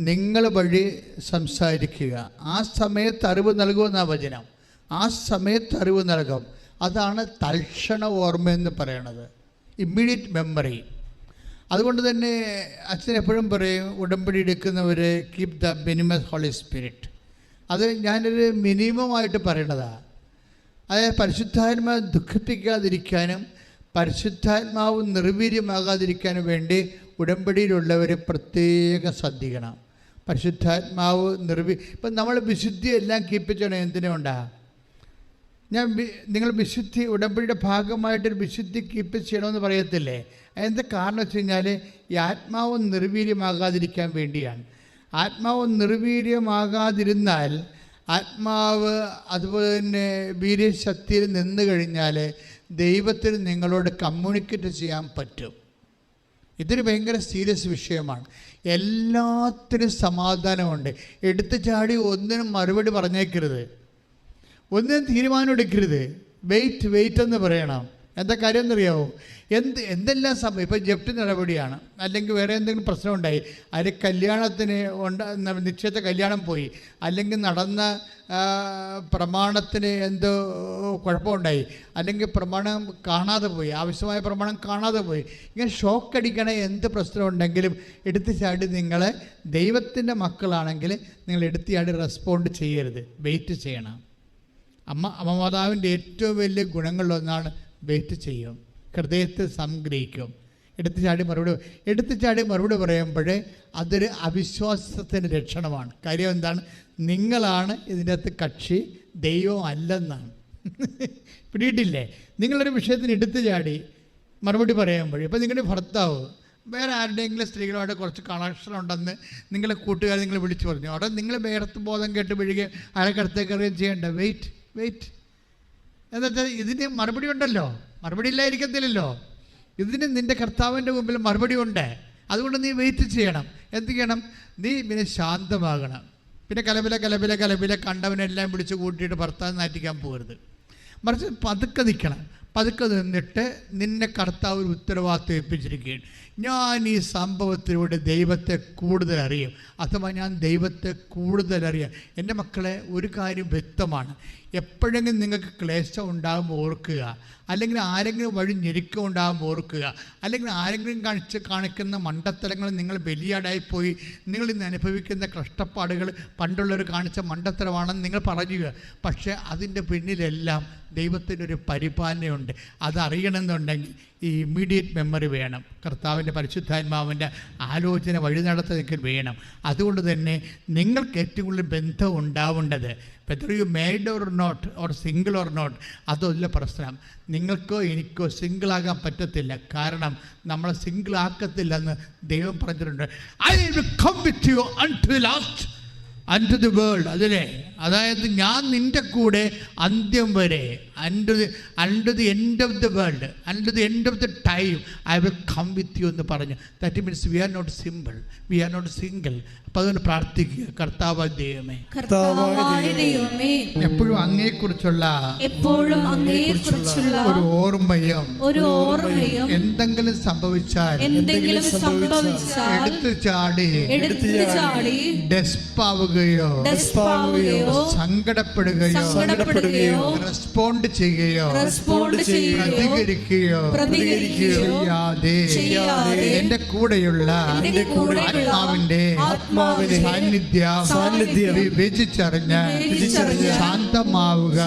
Speaker 4: നിങ്ങൾ വഴി സംസാരിക്കുക. ആ സമയത്ത് അറിവ് നൽകുമെന്ന വചനം. ആ സമയത്ത് അറിവ് നൽകും. അതാണ് തൽക്ഷണ ഓർമ്മയെന്ന് പറയണത്, ഇമ്മീഡിയറ്റ് മെമ്മറി. അതുകൊണ്ട് തന്നെ അച്ഛൻ എപ്പോഴും പറയും, ഉടമ്പടി എടുക്കുന്നവർ keep the minimum Holy Spirit. അത് ഞാനൊരു മിനിമമായിട്ട് പറയണതാണ്. അതായത് പരിശുദ്ധാത്മാവ് ദുഃഖിപ്പിക്കാതിരിക്കാനും പരിശുദ്ധാത്മാവ് നിർവീര്യമാകാതിരിക്കാനും വേണ്ടി ഉടമ്പടിയിലുള്ളവർ പ്രത്യേകം ശ്രദ്ധിക്കണം. പരിശുദ്ധാത്മാവ് ഇപ്പം നമ്മൾ വിശുദ്ധി എല്ലാം കീപ്പിച്ചോണം. എന്തിനുകൊണ്ടാ നിങ്ങൾ വിശുദ്ധി ഉടമ്പടിയുടെ ഭാഗമായിട്ടൊരു വിശുദ്ധി കീപ്പ് ചെയ്യണമെന്ന് പറയത്തില്ലേ? അതിൻ്റെ കാരണം വെച്ച് കഴിഞ്ഞാൽ ഈ ആത്മാവ് നിർവീര്യമാകാതിരിക്കാൻ വേണ്ടിയാണ്. ആത്മാവ് നിർവീര്യമാകാതിരുന്നാൽ ആത്മാവ് അതുപോലെ തന്നെ വീര്യശക്തിയിൽ നിന്ന് കഴിഞ്ഞാൽ ദൈവത്തിന് നിങ്ങളോട് കമ്മ്യൂണിക്കേറ്റ് ചെയ്യാൻ പറ്റും. ഇതൊരു ഭയങ്കര സീരിയസ് വിഷയമാണ്. എല്ലാത്തിനും സമാധാനമുണ്ട്. എടുത്തു ചാടി ഒന്നിനും മറുപടി പറഞ്ഞേക്കരുത്, ഒന്നിനും തീരുമാനം എടുക്കരുത്. വെയിറ്റ് എന്ന് പറയണം. എന്താ കാര്യം എന്നറിയാമോ? എന്തെല്ലാം സമയം ഇപ്പം ജപ്തി നടപടിയാണ്, അല്ലെങ്കിൽ വേറെ എന്തെങ്കിലും പ്രശ്നം ഉണ്ടായി, അതിൽ കല്യാണത്തിന് നിശ്ചയത്തെ കല്യാണം പോയി, അല്ലെങ്കിൽ നടന്ന പ്രമാണത്തിന് എന്തോ കുഴപ്പമുണ്ടായി, അല്ലെങ്കിൽ പ്രമാണം കാണാതെ പോയി, ആവശ്യമായ പ്രമാണം കാണാതെ പോയി, ഇങ്ങനെ ഷോക്കടിക്കണ എന്ത് പ്രശ്നം ഉണ്ടെങ്കിലും എടുത്തു ചാടി നിങ്ങൾ ദൈവത്തിൻ്റെ മക്കളാണെങ്കിൽ നിങ്ങൾ എടുത്തു ചാടി റെസ്പോണ്ട് ചെയ്യരുത്, വെയിറ്റ് ചെയ്യണം. അമ്മമാതാവിൻ്റെ ഏറ്റവും വലിയ ഗുണങ്ങളിലൊന്നാണ് വെയിറ്റ് ചെയ്യും, ഹൃദയത്തെ സംഗ്രഹിക്കും. എടുത്തു ചാടി മറുപടി പറയുമ്പോഴേ അതൊരു അവിശ്വാസത്തിൻ്റെ ലക്ഷണമാണ്. കാര്യം എന്താണ്? നിങ്ങളാണ് ഇതിൻ്റെ അകത്ത് കക്ഷി, ദൈവം അല്ലെന്നാണ്. പിടിയിട്ടില്ലേ? നിങ്ങളൊരു വിഷയത്തിന് എടുത്തു ചാടി മറുപടി പറയുമ്പോഴേ, ഇപ്പം നിങ്ങളുടെ ഭർത്താവ് വേറെ ആരുടെയെങ്കിലും സ്ത്രീകളുമായിട്ട് കുറച്ച് കണക്ഷൻ ഉണ്ടെന്ന് നിങ്ങളെ കൂട്ടുകാർ നിങ്ങൾ വിളിച്ചു പറഞ്ഞു, അവിടെ നിങ്ങൾ വേർത്ത് ബോധം കേട്ട് വീഴുകയും അയാൾക്കടുത്തേക്ക് അറിയുകയും ചെയ്യേണ്ട. വെയിറ്റ് എന്നുവെച്ചാൽ ഇതിന് മറുപടി ഉണ്ടല്ലോ, മറുപടി ഇല്ലായിരിക്കത്തില്ലല്ലോ. ഇതിന് നിൻ്റെ കർത്താവിൻ്റെ മുമ്പിൽ മറുപടി ഉണ്ട്. അതുകൊണ്ട് നീ വെയിറ്റ് ചെയ്യണം. എന്ത് ചെയ്യണം? നീ പിന്നെ ശാന്തമാകണം. പിന്നെ കലപില കണ്ടവനെല്ലാം വിളിച്ച് കൂട്ടിയിട്ട് ഭർത്താവ് നാറ്റിക്കാൻ പോകരുത്. മറിച്ച് പതുക്കെ നിൽക്കണം. പതുക്കെ നിന്നിട്ട് നിന്നെ കർത്താവ് ഒരു ഉത്തരവാദിത്വം ഏൽപ്പിച്ചിരിക്കുകയാണ്. ഞാൻ ഈ സംഭവത്തിലൂടെ ദൈവത്തെ കൂടുതൽ അറിയും, അഥവാ ഞാൻ ദൈവത്തെ കൂടുതൽ അറിയാം. എൻ്റെ മക്കളെ, ഒരു കാര്യം വ്യക്തമാണ്. എപ്പോഴെങ്കിലും നിങ്ങൾക്ക് ക്ലേശം ഉണ്ടാകുമ്പോൾ ഓർക്കുക, അല്ലെങ്കിൽ ആരെങ്കിലും വഴി ഞെരുക്കം ഉണ്ടാകുമ്പോൾ ഓർക്കുക, അല്ലെങ്കിൽ ആരെങ്കിലും കാണിക്കുന്ന മണ്ടത്തരങ്ങൾ നിങ്ങൾ ബലിയാടായിപ്പോയി, നിങ്ങൾ ഇന്ന് അനുഭവിക്കുന്ന കഷ്ടപ്പാടുകൾ പണ്ടുള്ളവർ കാണിച്ച മണ്ടത്തരമാണെന്ന് നിങ്ങൾ പറയുക. പക്ഷേ അതിൻ്റെ പിന്നിലെല്ലാം ദൈവത്തിൻ്റെ ഒരു പരിപാലനയുണ്ട്. അതറിയണമെന്നുണ്ടെങ്കിൽ ഈ ഇമ്മീഡിയറ്റ് മെമ്മറി വേണം. കർത്താവിൻ്റെ പരിശുദ്ധാത്മാവിൻ്റെ ആലോചന വഴി നടത്തുന്നതൊക്കെ വേണം. അതുകൊണ്ട് തന്നെ നിങ്ങൾക്ക് ഏറ്റവും കൂടുതൽ ബന്ധം ഉണ്ടാവേണ്ടത് whether you married or not or single or not, അതല്ല പ്രശ്നം. നിങ്ങൾക്കോ എനിക്കോ സിംഗിളാകാൻ പറ്റത്തില്ല. കാരണം നമ്മളെ സിംഗിളാക്കത്തില്ലെന്ന് ദൈവം പറഞ്ഞിട്ടുണ്ട്. I will come with you unto the last, unto the world. അതിലെ അതായത് ഞാൻ നിൻ്റെ കൂടെ അന്ത്യം വരെ, unto the end of the world, unto the end of the time I will come with you എന്ന് പറഞ്ഞു. That means we are not simple, we are not single. അപ്പോൾ അതുകൊണ്ട് പ്രാർത്ഥിക്കുക, കർത്താവായ ദൈവമേ, എപ്പോഴും അങ്ങയെക്കുറിച്ചുള്ള ഒരു ഓർമ്മയും എന്തെങ്കിലും സംഭവിച്ചാൽ എടുത്തു ചാടി ഡെസ്പാവുകയോ സങ്കടപ്പെടുകയോ റെസ്പോണ്ട് ചെയ്യുകയോ പ്രതികരിക്കുകയോ ചെയ്യാതെ എൻ്റെ കൂടെയുള്ള ആത്മാവിൻ്റെ സാന്നിധ്യം വിവേചിച്ചറിഞ്ഞ് ശാന്തമാവുക,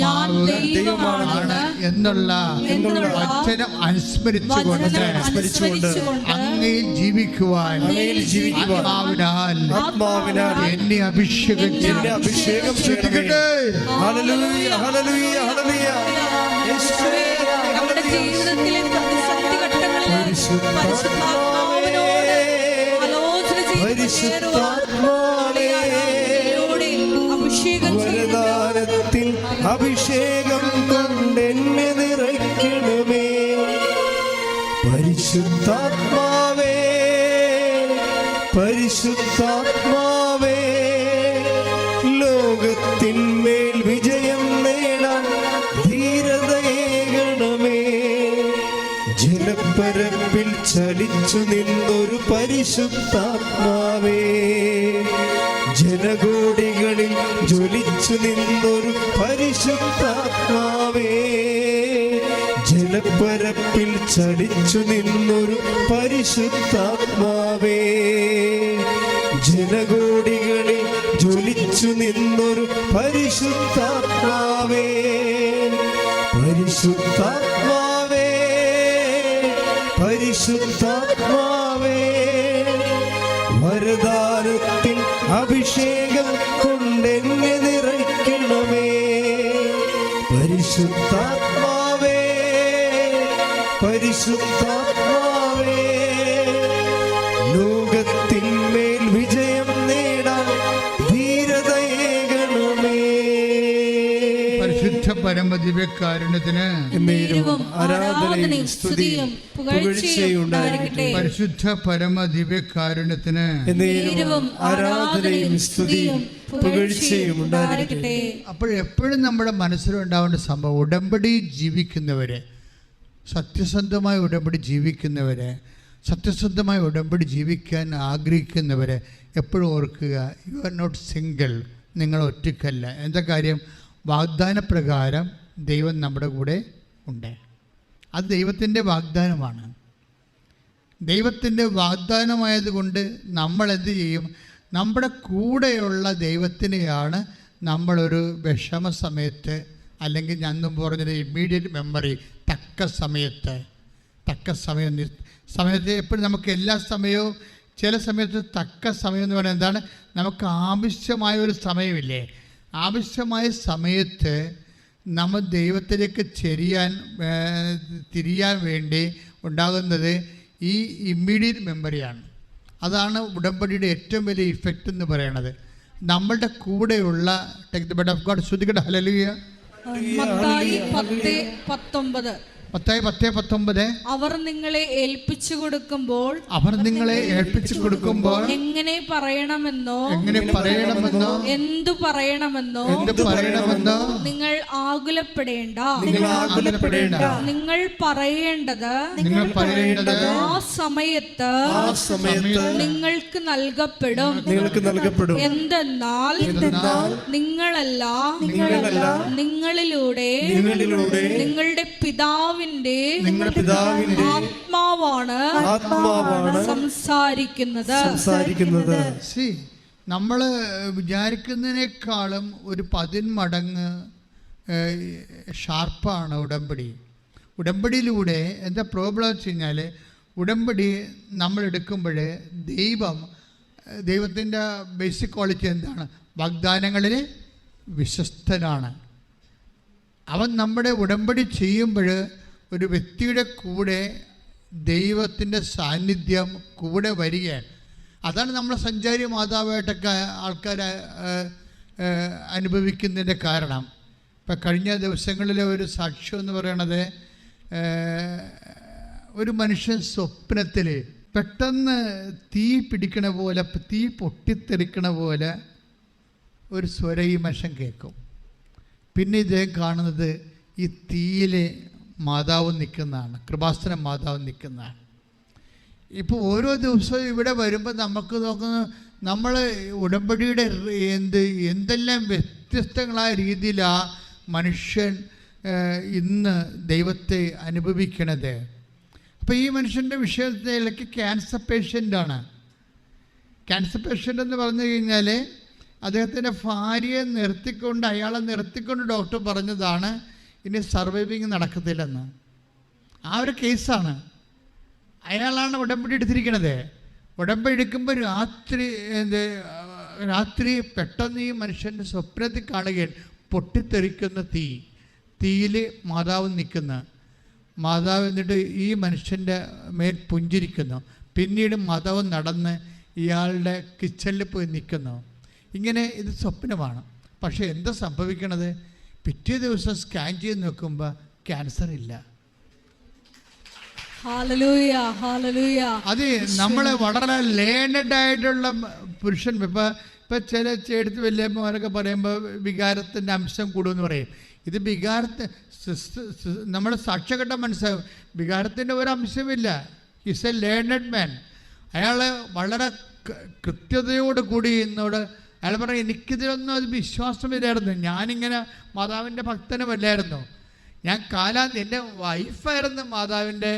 Speaker 4: ഞാൻ ദൈവമാണ് എന്നുള്ള വചനം അനുസ്മരിച്ചുകൊണ്ട് അങ്ങയിൽ ജീവിക്കുവാൻ ആത്മാവിനാൽ എന്നെ അഭിഷേകം ചെയ്യട്ടെ.
Speaker 2: ഹല്ലേലൂയ, ഹല്ലേലൂയ, ഹല്ലേലൂയ.
Speaker 1: നമ്മുടെ ജീവിതത്തിലെ പ്രതിസന്ധി ഘട്ടങ്ങളിൽ പരിശുദ്ധാത്മാവിനോട് ആലോചന
Speaker 2: വരദാനത്തിൽ അഭിഷേകം കൊണ്ടെന്നെ നിറയ്ക്കണമേ പരിശുദ്ധാത്മാവേ. പരിശുദ്ധാത്മാവേ, ലോകത്തിന്മേൽ വിജയം നേടാൻ ധീരതയേകണമേ. ജലപ്പരപ്പിൽ ചലിച്ചു നിന്നൊരു പരിശുദ്ധാത്മാവേ, ജനകോടികളിൽ ജ്വലിച്ചു നിന്നൊരു പരിശുദ്ധാത്മാവേ, ജലപ്പരപ്പിൽ ചലിച്ചു നിന്നൊരു പരിശുദ്ധാത്മാവേ, ജനകോടികളിൽ ജ്വലിച്ചു നിന്നൊരു പരിശുദ്ധാത്മാവേ, പരിശുദ്ധാത്മാവേ, പരിശുദ്ധാത്മാവേ, വരദാനത്തിൻ അഭിഷേകം കൊണ്ടെന്നെ നിറയ്ക്കണമേ. പരിശുദ്ധാത്മാവേ, പരിശുദ്ധാത്മാവേ, ലോകത്തിന്മേൽ വിജയം നേടാൻ ധീരതയേകണമേ.
Speaker 4: പരിശുദ്ധ പരമദിവ്യകാരുണ്യത്തിന്
Speaker 1: എന്നേരവും ആരാധനയും സ്തുതിയും പുകഴ്ചയും ഉണ്ടായിരിക്കട്ടെ.
Speaker 4: പരിശുദ്ധ പരമദിവ്യകാരുണ്യത്തിന്
Speaker 1: എന്നേരവും ആരാധനയും സ്തുതിയും പുകഴ്ചയും ഉണ്ടായിരിക്കട്ടെ.
Speaker 4: അപ്പോഴെപ്പോഴും നമ്മുടെ മനസ്സിലുണ്ടാവേണ്ട സംഭവം, ഉടമ്പടി ജീവിക്കുന്നവരെ, സത്യസന്ധമായ ഉടമ്പടി ജീവിക്കുന്നവരെ, സത്യസന്ധമായ ഉടമ്പടി ജീവിക്കാൻ ആഗ്രഹിക്കുന്നവരെ എപ്പോഴും ഓർക്കുക, യു ആർ നോട്ട് സിംഗിൾ. നിങ്ങൾ ഒറ്റയ്ക്കല്ല. എന്താ കാര്യം? വാഗ്ദാനപ്രകാരം ദൈവം നമ്മുടെ കൂടെ ഉണ്ട്. അത് ദൈവത്തിൻ്റെ വാഗ്ദാനമാണ്. ദൈവത്തിൻ്റെ വാഗ്ദാനമായതുകൊണ്ട് നമ്മൾ എന്ത് ചെയ്യും? നമ്മുടെ കൂടെയുള്ള ദൈവത്തിനെയാണ് നമ്മളൊരു വിഷമ സമയത്ത്, അല്ലെങ്കിൽ ഞാൻ മുമ്പ് പറഞ്ഞത് ഇമ്മീഡിയറ്റ് മെമ്മറി, തക്ക സമയത്ത് എപ്പോഴും നമുക്ക് എല്ലാ സമയവും, ചില സമയത്ത് തക്ക സമയം എന്ന് പറയുന്നത് എന്താണ്? നമുക്ക് ആവശ്യമായ ഒരു സമയമില്ലേ? ആവശ്യമായ സമയത്ത് നമ്മൾ ദൈവത്തിലേക്ക് തിരിയാൻ വേണ്ടി ഉണ്ടാകുന്നത് ഈ ഇമ്മീഡിയറ്റ് മെമ്മറിയാണ്. അതാണ് ഉടമ്പടിയുടെ ഏറ്റവും വലിയ ഇഫക്റ്റ് എന്ന് പറയുന്നത്. നമ്മളുടെ കൂടെയുള്ള take the bed of God. ശ്രുതികട ഹല്ലേലൂയ.
Speaker 1: മത്തായി 10:19.
Speaker 4: മത്തായി 10:19.
Speaker 1: അവർ നിങ്ങളെ ഏൽപ്പിച്ചു കൊടുക്കുമ്പോൾ എങ്ങനെ പറയണമെന്നോ എന്തു പറയണമെന്നോ നിങ്ങൾ ആകുലപ്പെടേണ്ട. നിങ്ങൾ പറയേണ്ടത് ആ സമയത്ത് നിങ്ങൾക്ക് നൽകപ്പെടും. എന്തെന്നാൽ നിങ്ങളെല്ലാം നിങ്ങളിലൂടെ നിങ്ങളുടെ പിതാവിന്റെ ആത്മാവാണ് സംസാരിക്കുന്നത്.
Speaker 4: നമ്മൾ വിചാരിക്കുന്നതിനേക്കാളും ഒരു 10 മടങ്ങ് ഷാർപ്പാണ് ഉടമ്പടി. ഉടമ്പടിയിലൂടെ എന്താ പ്രോബ്ലം വെച്ച് കഴിഞ്ഞാൽ, ഉടമ്പടി നമ്മൾ എടുക്കുമ്പോൾ ദൈവത്തിൻ്റെ ബേസിക് ക്വാളിറ്റി എന്താണ്? വാഗ്ദാനങ്ങളിൽ വിശ്വസ്തനാണ് അവൻ. നമ്മുടെ ഉടമ്പടി ചെയ്യുമ്പോൾ ഒരു വ്യക്തിയുടെ കൂടെ ദൈവത്തിൻ്റെ സാന്നിധ്യം കൂടെ വരികയാണ്. അതാണ് നമ്മൾ സഞ്ചാരി മാതാവായിട്ടൊക്കെ ആൾക്കാർ അനുഭവിക്കുന്നതിൻ്റെ കാരണം. ഇപ്പം കഴിഞ്ഞ ദിവസങ്ങളിലെ ഒരു സാക്ഷ്യം എന്ന് പറയണത്, ഒരു മനുഷ്യൻ സ്വപ്നത്തിൽ പെട്ടെന്ന് തീ പിടിക്കണ പോലെ, തീ പൊട്ടിത്തെറിക്കണ പോലെ ഒരു സ്വരം ഈ മനുഷ്യൻ കേൾക്കും. പിന്നെ ഇദ്ദേഹം കാണുന്നത് ഈ തീയിൽ മാതാവ് നിൽക്കുന്നതാണ്, കൃപാസന മാതാവ് നിൽക്കുന്നതാണ്. ഇപ്പോൾ ഓരോ ദിവസവും ഇവിടെ വരുമ്പോൾ നമുക്ക് നോക്കുന്ന, നമ്മൾ ഉടമ്പടിയുടെ എന്തെല്ലാം വ്യത്യസ്തങ്ങളായ രീതിയിലാണ് മനുഷ്യൻ ഇന്ന് ദൈവത്തെ അനുഭവിക്കണത്. അപ്പോൾ ഈ മനുഷ്യൻ്റെ വിഷയത്തിലേക്ക് ക്യാൻസർ പേഷ്യൻ്റാണ്. ക്യാൻസർ പേഷ്യൻ്റ് എന്ന് പറഞ്ഞു കഴിഞ്ഞാൽ അദ്ദേഹത്തിൻ്റെ ഭാര്യയെ അയാളെ നിർത്തിക്കൊണ്ട് ഡോക്ടർ പറഞ്ഞതാണ് ഇനി സർവൈവിങ് നടക്കത്തില്ലെന്ന്. ആ ഒരു കേസാണ്. അയാളാണ് ഉടമ്പടി എടുത്തിരിക്കണത്. ഉടമ്പടി എടുക്കുമ്പോൾ രാത്രി പെട്ടെന്ന് ഈ മനുഷ്യൻ്റെ സ്വപ്നത്തിൽ കാണുകയാണ് പൊട്ടിത്തെറിക്കുന്ന തീയിൽ മാതാവ് നിൽക്കുന്നു. മാതാവ് എന്നിട്ട് ഈ മനുഷ്യൻ്റെ മേൽ പുഞ്ചിരിക്കുന്നു. പിന്നീട് മാതാവ് നടന്ന് ഇയാളുടെ കിച്ചണിൽ പോയി നിൽക്കുന്നു. ഇങ്ങനെ ഇത് സ്വപ്നമാണ്. പക്ഷേ എന്താ സംഭവിക്കണത്? പിറ്റേ ദിവസം സ്കാൻ ചെയ്ത് നോക്കുമ്പോൾ ക്യാൻസർ ഇല്ല.
Speaker 1: Hallelujah, hallelujah.
Speaker 4: അത് നമ്മളെ വളരെ ലേണഡ് ആയിട്ടുള്ള പുരുഷൻ ഇപ്പം ചില എടുത്ത് വലിയമ്മമാരൊക്കെ പറയുമ്പോൾ വികാരത്തിൻ്റെ അംശം കൂടുമെന്ന് പറയും. ഇത് നമ്മുടെ സാക്ഷ്യഘട്ടം മനസ്സിലാവും, വികാരത്തിൻ്റെ ഒരു അംശമില്ല. ഈസ് എ ലേണഡ് മാൻ. അയാൾ വളരെ കൃത്യതയോട് കൂടി എന്നോട് അയാൾ പറയും, എനിക്കിതിലൊന്നും അത് വിശ്വാസമില്ലായിരുന്നു, ഞാനിങ്ങനെ മാതാവിൻ്റെ ഭക്തനുമല്ലായിരുന്നു, ഞാൻ എൻ്റെ വൈഫായിരുന്നു മാതാവിൻ്റെ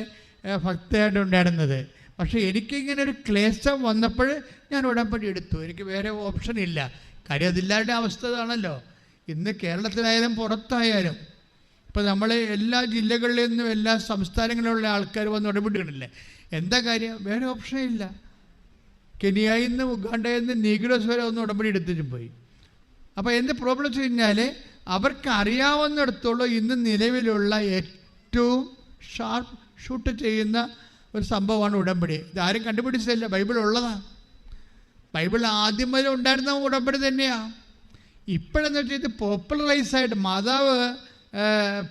Speaker 4: ഭക്തയായിട്ട് ഉണ്ടായിരുന്നത്. പക്ഷേ എനിക്കിങ്ങനെ ഒരു ക്ലേശം വന്നപ്പോൾ ഞാൻ ഉടമ്പടി എടുത്തു, എനിക്ക് വേറെ ഓപ്ഷൻ ഇല്ല. കാര്യം അതില്ലാത്ത അവസ്ഥ ആണല്ലോ. ഇന്ന് കേരളത്തിലായാലും പുറത്തായാലും ഇപ്പോൾ നമ്മൾ എല്ലാ ജില്ലകളിൽ നിന്നും എല്ലാ സംസ്ഥാനങ്ങളിലുള്ള ആൾക്കാർ വന്ന് ഉടമ്പടികളില്ലേ. എന്താ കാര്യം? വേറെ ഓപ്ഷൻ ഇല്ല. കെനിയയിൽ നിന്ന് ഉഗാണ്ടയിൽ നിന്ന് നീഗ്രോസ് വരെ ഒന്ന് ഉടമ്പടി എടുത്തിട്ട് പോയി. അപ്പോൾ എന്ത് പ്രോബ്ലം വെച്ച് കഴിഞ്ഞാൽ അവർക്ക് അറിയാവുന്നിടത്തോളം ഇന്ന് നിലവിലുള്ള ഏറ്റവും ഷാർപ്പ് ഷൂട്ട് ചെയ്യുന്ന ഒരു സംഭവമാണ് ഉടമ്പടി. ഇതാരും കണ്ടുപിടിച്ചതല്ല, ബൈബിൾ ഉള്ളതാണ്. ബൈബിൾ ആദ്യം മുതൽ ഉണ്ടായിരുന്ന ഉടമ്പടി തന്നെയാണ്. ഇപ്പോഴെന്ന് വെച്ചാൽ ഇത് പോപ്പുലറൈസായിട്ട് മാതാവ്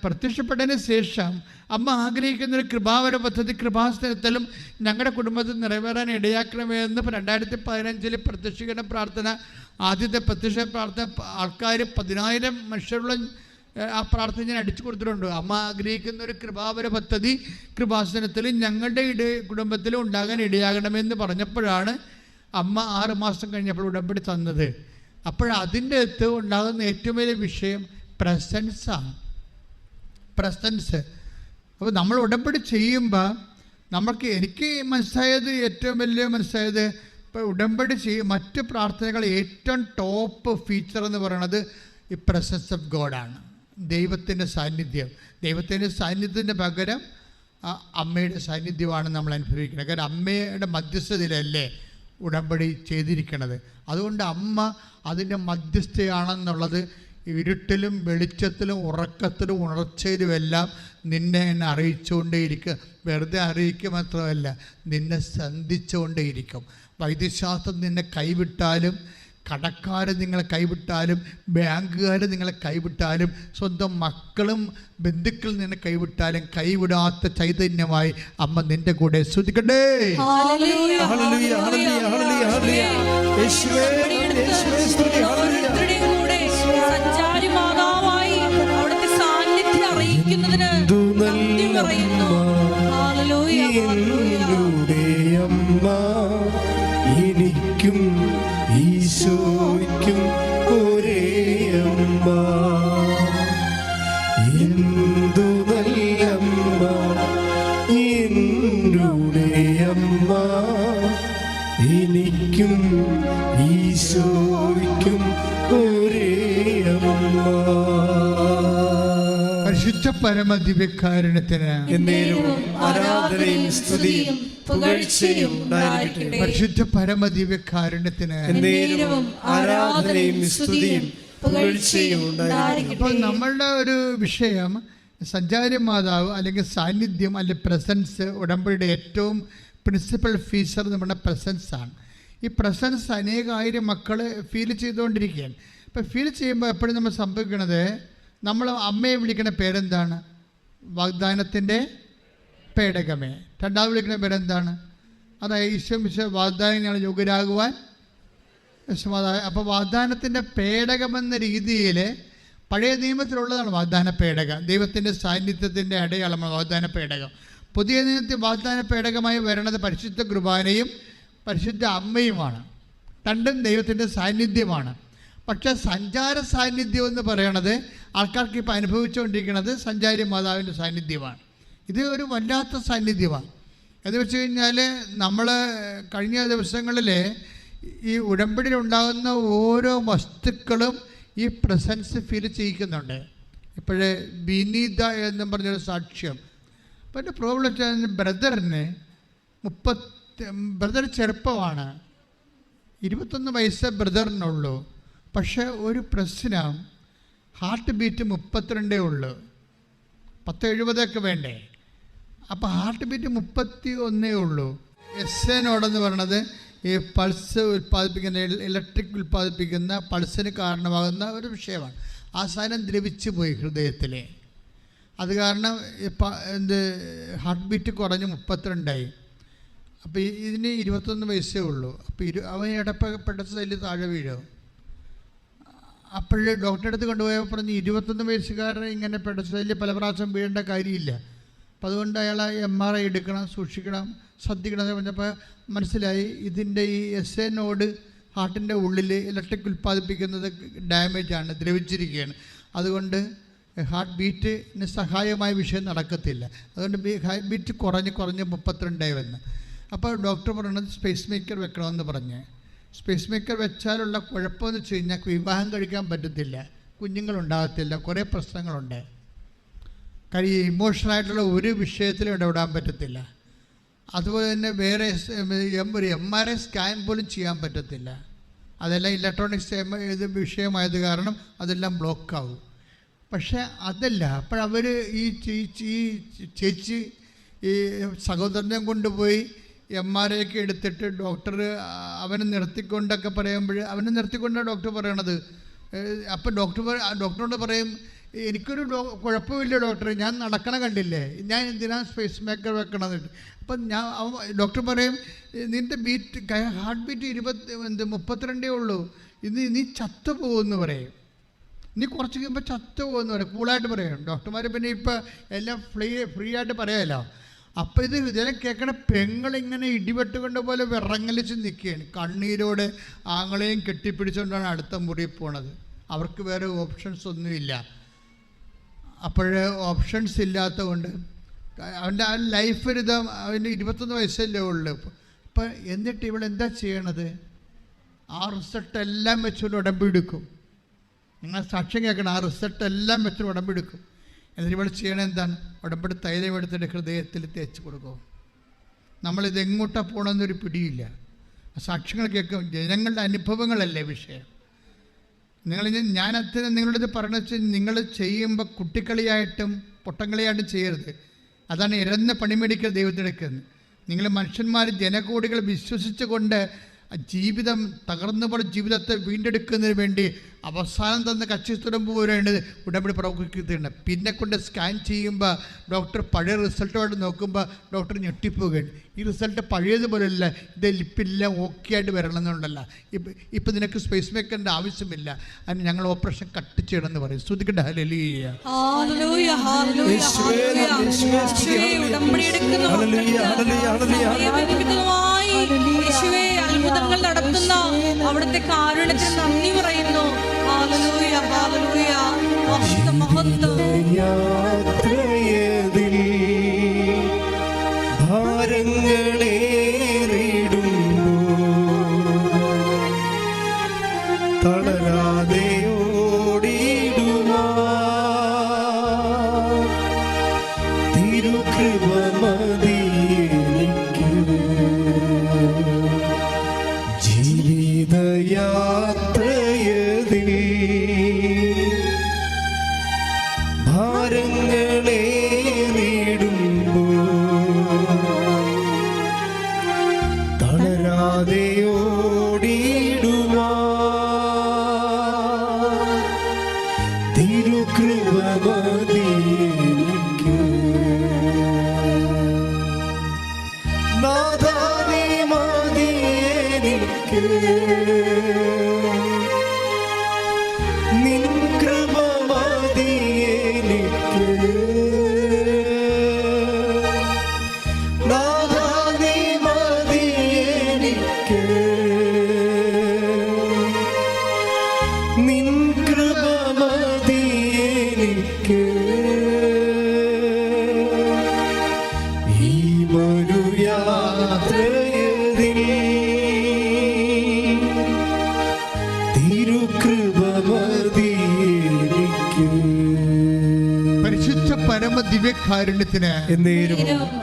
Speaker 4: പ്രത്യക്ഷപ്പെട്ടതിന് ശേഷം അമ്മ ആഗ്രഹിക്കുന്നൊരു കൃപാവര പദ്ധതി കൃപാസനത്തിലും ഞങ്ങളുടെ കുടുംബത്തിൽ നിറവേറാൻ ഇടയാക്കണമെന്ന് 2015 പ്രത്യക്ഷീകരണ പ്രാർത്ഥന, ആദ്യത്തെ പ്രത്യക്ഷ പ്രാർത്ഥന ആൾക്കാർ 10,000 മനുഷ്യരുള്ള ആ പ്രാർത്ഥന ഞാൻ അടിച്ചു കൊടുത്തിട്ടുണ്ട്. അമ്മ ആഗ്രഹിക്കുന്ന ഒരു കൃപാവര പദ്ധതി കൃപാസനത്തിൽ ഞങ്ങളുടെ കുടുംബത്തിലും ഉണ്ടാകാൻ ഇടയാകണമെന്ന് പറഞ്ഞപ്പോഴാണ് അമ്മ 6 മാസം കഴിഞ്ഞപ്പോൾ ഉടമ്പടി തന്നത്. അപ്പോഴതിൻ്റെ അകത്ത് ഉണ്ടാകുന്ന ഏറ്റവും വലിയ വിഷയം പ്രസൻസാണ്. പ്രസൻസ്. അപ്പോൾ നമ്മൾ ഉടമ്പടി ചെയ്യുമ്പോൾ എനിക്ക് മനസ്സിലായത്, ഏറ്റവും വലിയ മനസ്സിലായത്, ഇപ്പോൾ ഉടമ്പടി മറ്റ് പ്രാർത്ഥനകൾ ഏറ്റവും ടോപ്പ് ഫീച്ചർ എന്ന് പറയുന്നത് ഈ പ്രസൻസ് ഓഫ് ഗോഡാണ്, ദൈവത്തിൻ്റെ സാന്നിധ്യം. ദൈവത്തിൻ്റെ സാന്നിധ്യത്തിൻ്റെ പകരം അമ്മയുടെ സാന്നിധ്യമാണ് നമ്മൾ അനുഭവിക്കുന്നത്. കാരണം അമ്മയുടെ മധ്യസ്ഥതയിലല്ലേ ഉടമ്പടി ചെയ്തിരിക്കുന്നത്. അതുകൊണ്ട് അമ്മ അതിൻ്റെ മധ്യസ്ഥയാണെന്നുള്ളത് ഇരുട്ടിലും വെളിച്ചത്തിലും ഉറക്കത്തിലും ഉണർച്ചയിലുമെല്ലാം നിന്നെ അറിയിച്ചുകൊണ്ടേയിരിക്കും. വെറുതെ അറിയിക്കുക മാത്രമല്ല, നിന്നെ സന്ധിച്ചുകൊണ്ടേയിരിക്കും. വൈദ്യശാസ്ത്രം നിന്നെ കൈവിട്ടാലും, കടക്കാർ നിങ്ങളെ കൈവിട്ടാലും, ബാങ്കുകാർ നിങ്ങളെ കൈവിട്ടാലും, സ്വന്തം മക്കളും ബന്ധുക്കൾ നിന്നെ കൈവിട്ടാലും കൈവിടാത്ത ചൈതന്യമായി അമ്മ നിന്റെ കൂടെ സ്തുതിക്കട്ടെ.
Speaker 1: സഞ്ചാരി മാതാവായി അവിടുത്തെ സാന്നിധ്യം അറിയിക്കുന്നതിന്
Speaker 3: എനിക്കും ഈശോയ്ക്കും ഒരേ അമ്മ, എന്തു നല്ലമ്മ, എന്നുടെ അമ്മ, എനിക്കും ഈശോയ്ക്കും ഒരേ അമ്മ.
Speaker 4: പരിശുദ്ധ പരമദിവ്യകാരുണ്യത്തിന്
Speaker 3: ആരാധനയും സ്തുതിയും പുകഴ്ചയും ഉണ്ടായിരിക്കട്ടെ.
Speaker 4: പരിശുദ്ധ പരമദിവ്യകാരുണ്യത്തിന്
Speaker 3: ആരാധനയും സ്തുതിയും പുകഴ്ചയും ഉണ്ടായിരിക്കട്ടെ.
Speaker 4: അപ്പോൾ നമ്മളുടെ ഒരു വിഷയം സഞ്ചാരി മാതാവ് അല്ലെങ്കിൽ സാന്നിധ്യം അല്ലെങ്കിൽ പ്രസൻസ്. ഉടമ്പടിയുടെ ഏറ്റവും പ്രിൻസിപ്പൽ ഫീച്ചർ നമ്മുടെ പ്രസൻസാണ്. ഈ പ്രസൻസ് അനേകായിരം മക്കൾ ഫീൽ ചെയ്തുകൊണ്ടിരിക്കുകയാണ്. അപ്പോൾ ഫീൽ ചെയ്യുമ്പോൾ എപ്പോഴും നമ്മൾ സംഭവിക്കുന്നത്, നമ്മൾ അമ്മയെ വിളിക്കുന്ന പേരെന്താണ്? വാഗ്ദാനത്തിൻ്റെ പേടകമേ. രണ്ടാമത് വിളിക്കുന്ന പേരെന്താണ്? അതായത് ഈശോ വാഗ്ദാനങ്ങൾ യോഗ്യരാകുവാൻ യശോമാതാവ്. അപ്പോൾ വാഗ്ദാനത്തിൻ്റെ പേടകമെന്ന രീതിയിൽ പഴയ നിയമത്തിലുള്ളതാണ് വാഗ്ദാന പേടകം. ദൈവത്തിൻ്റെ സാന്നിധ്യത്തിൻ്റെ അടയാളമാണ് വാഗ്ദാന പേടകം. പുതിയ നിയമത്തിൽ വാഗ്ദാന പേടകമായി വരുന്നത് പരിശുദ്ധ കുർബാനയും പരിശുദ്ധ അമ്മയുമാണ്. രണ്ടും ദൈവത്തിൻ്റെ സാന്നിധ്യമാണ്. പക്ഷേ സഞ്ചാര സാന്നിധ്യം എന്ന് പറയണത് ആൾക്കാർക്ക് ഇപ്പോൾ അനുഭവിച്ചുകൊണ്ടിരിക്കുന്നത് സഞ്ചാരി മാതാവിൻ്റെ സാന്നിധ്യമാണ്. ഇത് ഒരു വല്ലാത്ത സാന്നിധ്യമാണ്. എന്ന് വെച്ച് കഴിഞ്ഞാൽ നമ്മൾ കഴിഞ്ഞ ദിവസങ്ങളിൽ ഈ ഉടമ്പടിയിലുണ്ടാകുന്ന ഓരോ വസ്തുക്കളും ഈ പ്രസൻസ് ഫീൽ ചെയ്യിക്കുന്നുണ്ട്. ഇപ്പോഴേ വിനീത എന്നും പറഞ്ഞൊരു സാക്ഷ്യം. അപ്പോൾ എൻ്റെ പ്രോബ്ലം വെച്ചാൽ ബ്രദർ ചെറുപ്പമാണ്, 21 വയസ്സേ ബ്രദറിനുള്ളൂ. പക്ഷേ ഒരു പ്രശ്നം, ഹാർട്ട് ബീറ്റ് 32 ഉള്ളൂ. 10-70 വേണ്ടേ? അപ്പോൾ ഹാർട്ട് ബീറ്റ് 31 ഉള്ളൂ. എസ്സേനോടെന്ന് പറയണത് ഈ പൾസ് ഉൽപ്പാദിപ്പിക്കുന്ന, ഇലക്ട്രിക് ഉൽപ്പാദിപ്പിക്കുന്ന പൾസിന് കാരണമാകുന്ന ഒരു വിഷയമാണ്. ആ സാധനം ദ്രവിച്ചു പോയി ഹൃദയത്തിൽ. അത് കാരണം ഇപ്പം ഹാർട്ട് ബീറ്റ് കുറഞ്ഞ് 32ആയി. അപ്പോൾ ഇതിന് 21 വയസ്സേ ഉള്ളൂ. അപ്പോൾ അവൻ ഇടപെട്ട സെല്ല് താഴെ വീഴും. അപ്പോൾ ഡോക്ടറെ അടുത്ത് കൊണ്ടുപോയപ്പോൾ പറഞ്ഞ് 21 വയസ്സുകാരനെ ഇങ്ങനെ പെടസെല്ല് പല പ്രാവശ്യം വീഴേണ്ട കാര്യമില്ല. അപ്പോൾ അതുകൊണ്ട് അയാൾ MRI എടുക്കണം, സൂക്ഷിക്കണം, ശ്രദ്ധിക്കണം എന്ന് പറഞ്ഞപ്പോൾ മനസ്സിലായി ഇതിൻ്റെ ഈ SA നോഡ് ഹാർട്ടിൻ്റെ ഉള്ളിൽ ഇലക്ട്രിക് ഉൽപ്പാദിപ്പിക്കുന്നത് ഡാമേജാണ്, ദ്രവിച്ചിരിക്കുകയാണ്. അതുകൊണ്ട് ഹാർട്ട് ബീറ്റിന് സഹായമായ വിഷയം നടക്കത്തില്ല. അതുകൊണ്ട് ഹാർട്ട് ബീറ്റ് കുറഞ്ഞ് 32 വന്ന്. അപ്പോൾ ഡോക്ടർ പറയണത് സ്പേസ് മേക്കർ വെക്കണമെന്ന് പറഞ്ഞ്. സ്പേസ് മേക്കർ വെച്ചാലുള്ള കുഴപ്പമെന്ന് വെച്ച് കഴിഞ്ഞാൽ വിവാഹം കഴിക്കാൻ പറ്റത്തില്ല, കുഞ്ഞുങ്ങളുണ്ടാകത്തില്ല, കുറേ പ്രശ്നങ്ങളുണ്ട്. കാര്യം ഇമോഷണലായിട്ടുള്ള ഒരു വിഷയത്തിലും ഇടപെടാൻ പറ്റത്തില്ല. അതുപോലെ തന്നെ വേറെ ഒരു MRI സ്കാൻ പോലും ചെയ്യാൻ പറ്റത്തില്ല. അതെല്ലാം ഇലക്ട്രോണിക്സ് ഇത് വിഷയമായത് കാരണം അതെല്ലാം ബ്ലോക്കാവും. പക്ഷേ അതല്ല, അപ്പോഴവർ ഈ ചേച്ചി ഈ സഹോദരനെ കൊണ്ടുപോയി MRI ഒക്കെ എടുത്തിട്ട് ഡോക്ടർ അവനെ നിർത്തിക്കൊണ്ടൊക്കെ നിർത്തിക്കൊണ്ടാണ് ഡോക്ടർ പറയണത്. അപ്പോൾ ഡോക്ടറോട് പറയും, എനിക്കൊരു കുഴപ്പമില്ല ഡോക്ടർ, ഞാൻ നടക്കണ കണ്ടില്ലേ, ഞാൻ എന്തിനാ സ്പേസ് മേക്കർ വെക്കണമെന്നിട്ട്. അപ്പം ഡോക്ടർ പറയും, നിൻ്റെ ഹാർട്ട് ബീറ്റ് 32 ഉള്ളൂ, നീ ചത്തു പോകുമെന്ന് പറയും, നീ കുറച്ച് കഴിയുമ്പോൾ ചത്തു പോകുമെന്ന് പറയും, കൂളായിട്ട് പറയും ഡോക്ടർമാർ. പിന്നെ ഇപ്പോൾ എല്ലാം ഫ്രീ ആയിട്ട് പറയാമല്ലോ. അപ്പോൾ ഇതെല്ലാം കേൾക്കണ പെങ്ങളിങ്ങനെ ഇടിവെട്ടുകൊണ്ട് പോലെ വിറങ്ങലിച്ച് നിൽക്കുകയാണ്, കണ്ണീരോട് ആങ്ങളെയും കെട്ടിപ്പിടിച്ചുകൊണ്ടാണ് അടുത്ത മുറിയിൽ പോണത്. അവർക്ക് വേറെ ഓപ്ഷൻസ് ഒന്നുമില്ല. അപ്പോഴേ ഓപ്ഷൻസ് ഇല്ലാത്ത കൊണ്ട് അവൻ്റെ ആ ലൈഫ് ഒരുതം അവന് 21 വയസ്സല്ലേ ഉള്ളു. അപ്പോൾ എന്നിട്ട് ഇവളെന്താ ചെയ്യണത്? ആ റിസൾട്ടെല്ലാം വെച്ചുകൊണ്ട് ഉടമ്പെടുക്കും. നിങ്ങൾ സാക്ഷ്യം കേൾക്കണം, ആ റിസൾട്ടെല്ലാം വെച്ചുകൊണ്ട് ഉടമ്പെടുക്കും. എന്നിട്ട് ഇവിടെ ചെയ്യണത് എന്താണ്? ഉടമ്പടി തൈലം എടുത്തിട്ട് ഹൃദയത്തിൽ തേച്ച് കൊടുക്കും. നമ്മളിതെങ്ങോട്ടാണ് പോകണമെന്നൊരു പിടിയില്ല. സാക്ഷ്യങ്ങൾ കേൾക്കും, ജനങ്ങളുടെ അനുഭവങ്ങളല്ലേ വിഷയം. ഞാൻ അത്രയും നിങ്ങളോട് പറയണമെന്ന് വെച്ചാൽ, നിങ്ങൾ ചെയ്യുമ്പോൾ കുട്ടിക്കളിയായിട്ടും പൊട്ടങ്കളിയായിട്ടും ചെയ്യരുത്. അതാണ് ഇരന്ന് പണിമേടിക്കൽ ദൈവത്തിനെടുക്കുന്നത്. നിങ്ങൾ മനുഷ്യന്മാർ ജനകോടികൾ വിശ്വസിച്ചുകൊണ്ട് ജീവിതം തകർന്നുപോയ ജീവിതത്തെ വീണ്ടെടുക്കുന്നതിന് വേണ്ടി അവസാനം തന്ന കച്ചിത്തുടമ്പ് പോലെയാണ് ഉടമ്പടി പ്രവർത്തിക്കുന്നുണ്ട്. പിന്നെ കൊണ്ട് സ്കാൻ ചെയ്യുമ്പോൾ ഡോക്ടർ പഴയ റിസൾട്ടുമായിട്ട് നോക്കുമ്പോൾ ഡോക്ടർ ഞെട്ടിപ്പോവുകയാണ്. ഈ റിസൾട്ട് പഴയതുപോലെയല്ല, ഇത് ലിപ്പെല്ലാം ഓക്കെ ആയിട്ട് വരണമെന്നുണ്ടല്ല. ഇപ്പം നിനക്ക് സ്പേസ് മേക്കറിൻ്റെ ആവശ്യമില്ല, അതിന് ഞങ്ങൾ ഓപ്പറേഷൻ കട്ട് ചെയ്യണമെന്ന് പറയും. ശ്രുതിക്കട്ടെ ഹല്ലേലൂയ.
Speaker 1: അത്ഭുതങ്ങൾ നടത്തുന്ന അവിടുത്തെ കാരുണ്യത്തിന് നന്ദി പറയുന്നു. ഹല്ലേലൂയ, ഹല്ലേലൂയ, മഹത്വം, മഹത്വം.
Speaker 3: യാത്രയതിൽ ഭാരങ്ങളേറിടുമ്പോൾ തളരാതെ ഓടിടുവാൻ തിരുകൃപ മതി എനിക്ക്. ജീവിതയാത്രയതിൽ ഭാരങ്ങളേറിടുമ്പോൾ തളരാതെ ഓടിടുവാൻ തിരുകൃപ മതി എനിക്ക്. നാഥാ നീ മതി എനിക്ക്, നിൻ കൃപ മതി എനിക്ക്. നാഥാ നീ മതി എനിക്ക്, നിൻ കൃപ മതി എനിക്ക്. ഈ ഒരു യാത്രയതിൽ തിരുകൃപ മതി എനിക്ക്.
Speaker 4: പരിശുദ്ധ പരമ ദിവ്യകാരുണ്യത്തിന്
Speaker 3: എന്നേരും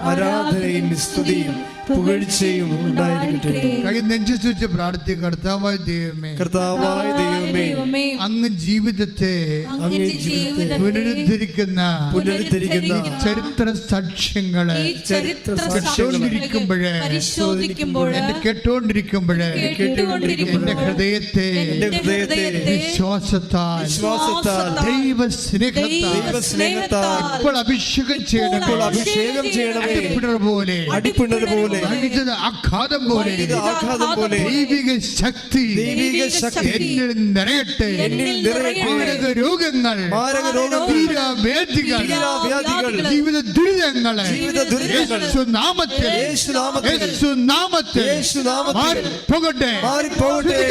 Speaker 3: ആരാധനയും സ്തുതിയും
Speaker 2: പുകഴ്ചയും ഉണ്ടായിരിക്കട്ടെ.
Speaker 4: കൈ നെഞ്ചിച്ച് വെച്ച് പ്രാർത്ഥിക്കുക. കർത്താവായ ദൈവമേ,
Speaker 2: കർത്താവായ ദൈവമേ,
Speaker 4: അങ്ങ് ജീവിതത്തെ പുനരുദ്ധരിക്കുന്ന ചരിത്ര സാക്ഷ്യങ്ങളെ പരിശോധിക്കുമ്പോഴേ കേട്ടോണ്ടിരിക്കുമ്പോഴേ എന്റെ ഹൃദയത്തെ വിശ്വാസത്താൽ ദൈവസ്നേഹത്താൽ ഇപ്പോൾ അഭിഷേകം ചെയ്യണമേ. അടിപ്പിണർ പോലെ ആഘാതം പോലെ ദൈവിക ശക്തി എന്നിൽ നിറയട്ടെ. രോഗങ്ങൾ, ജീവിത ദുരിതങ്ങളെ യേശുനാമത്തിൽ മാറിപ്പോകട്ടെ.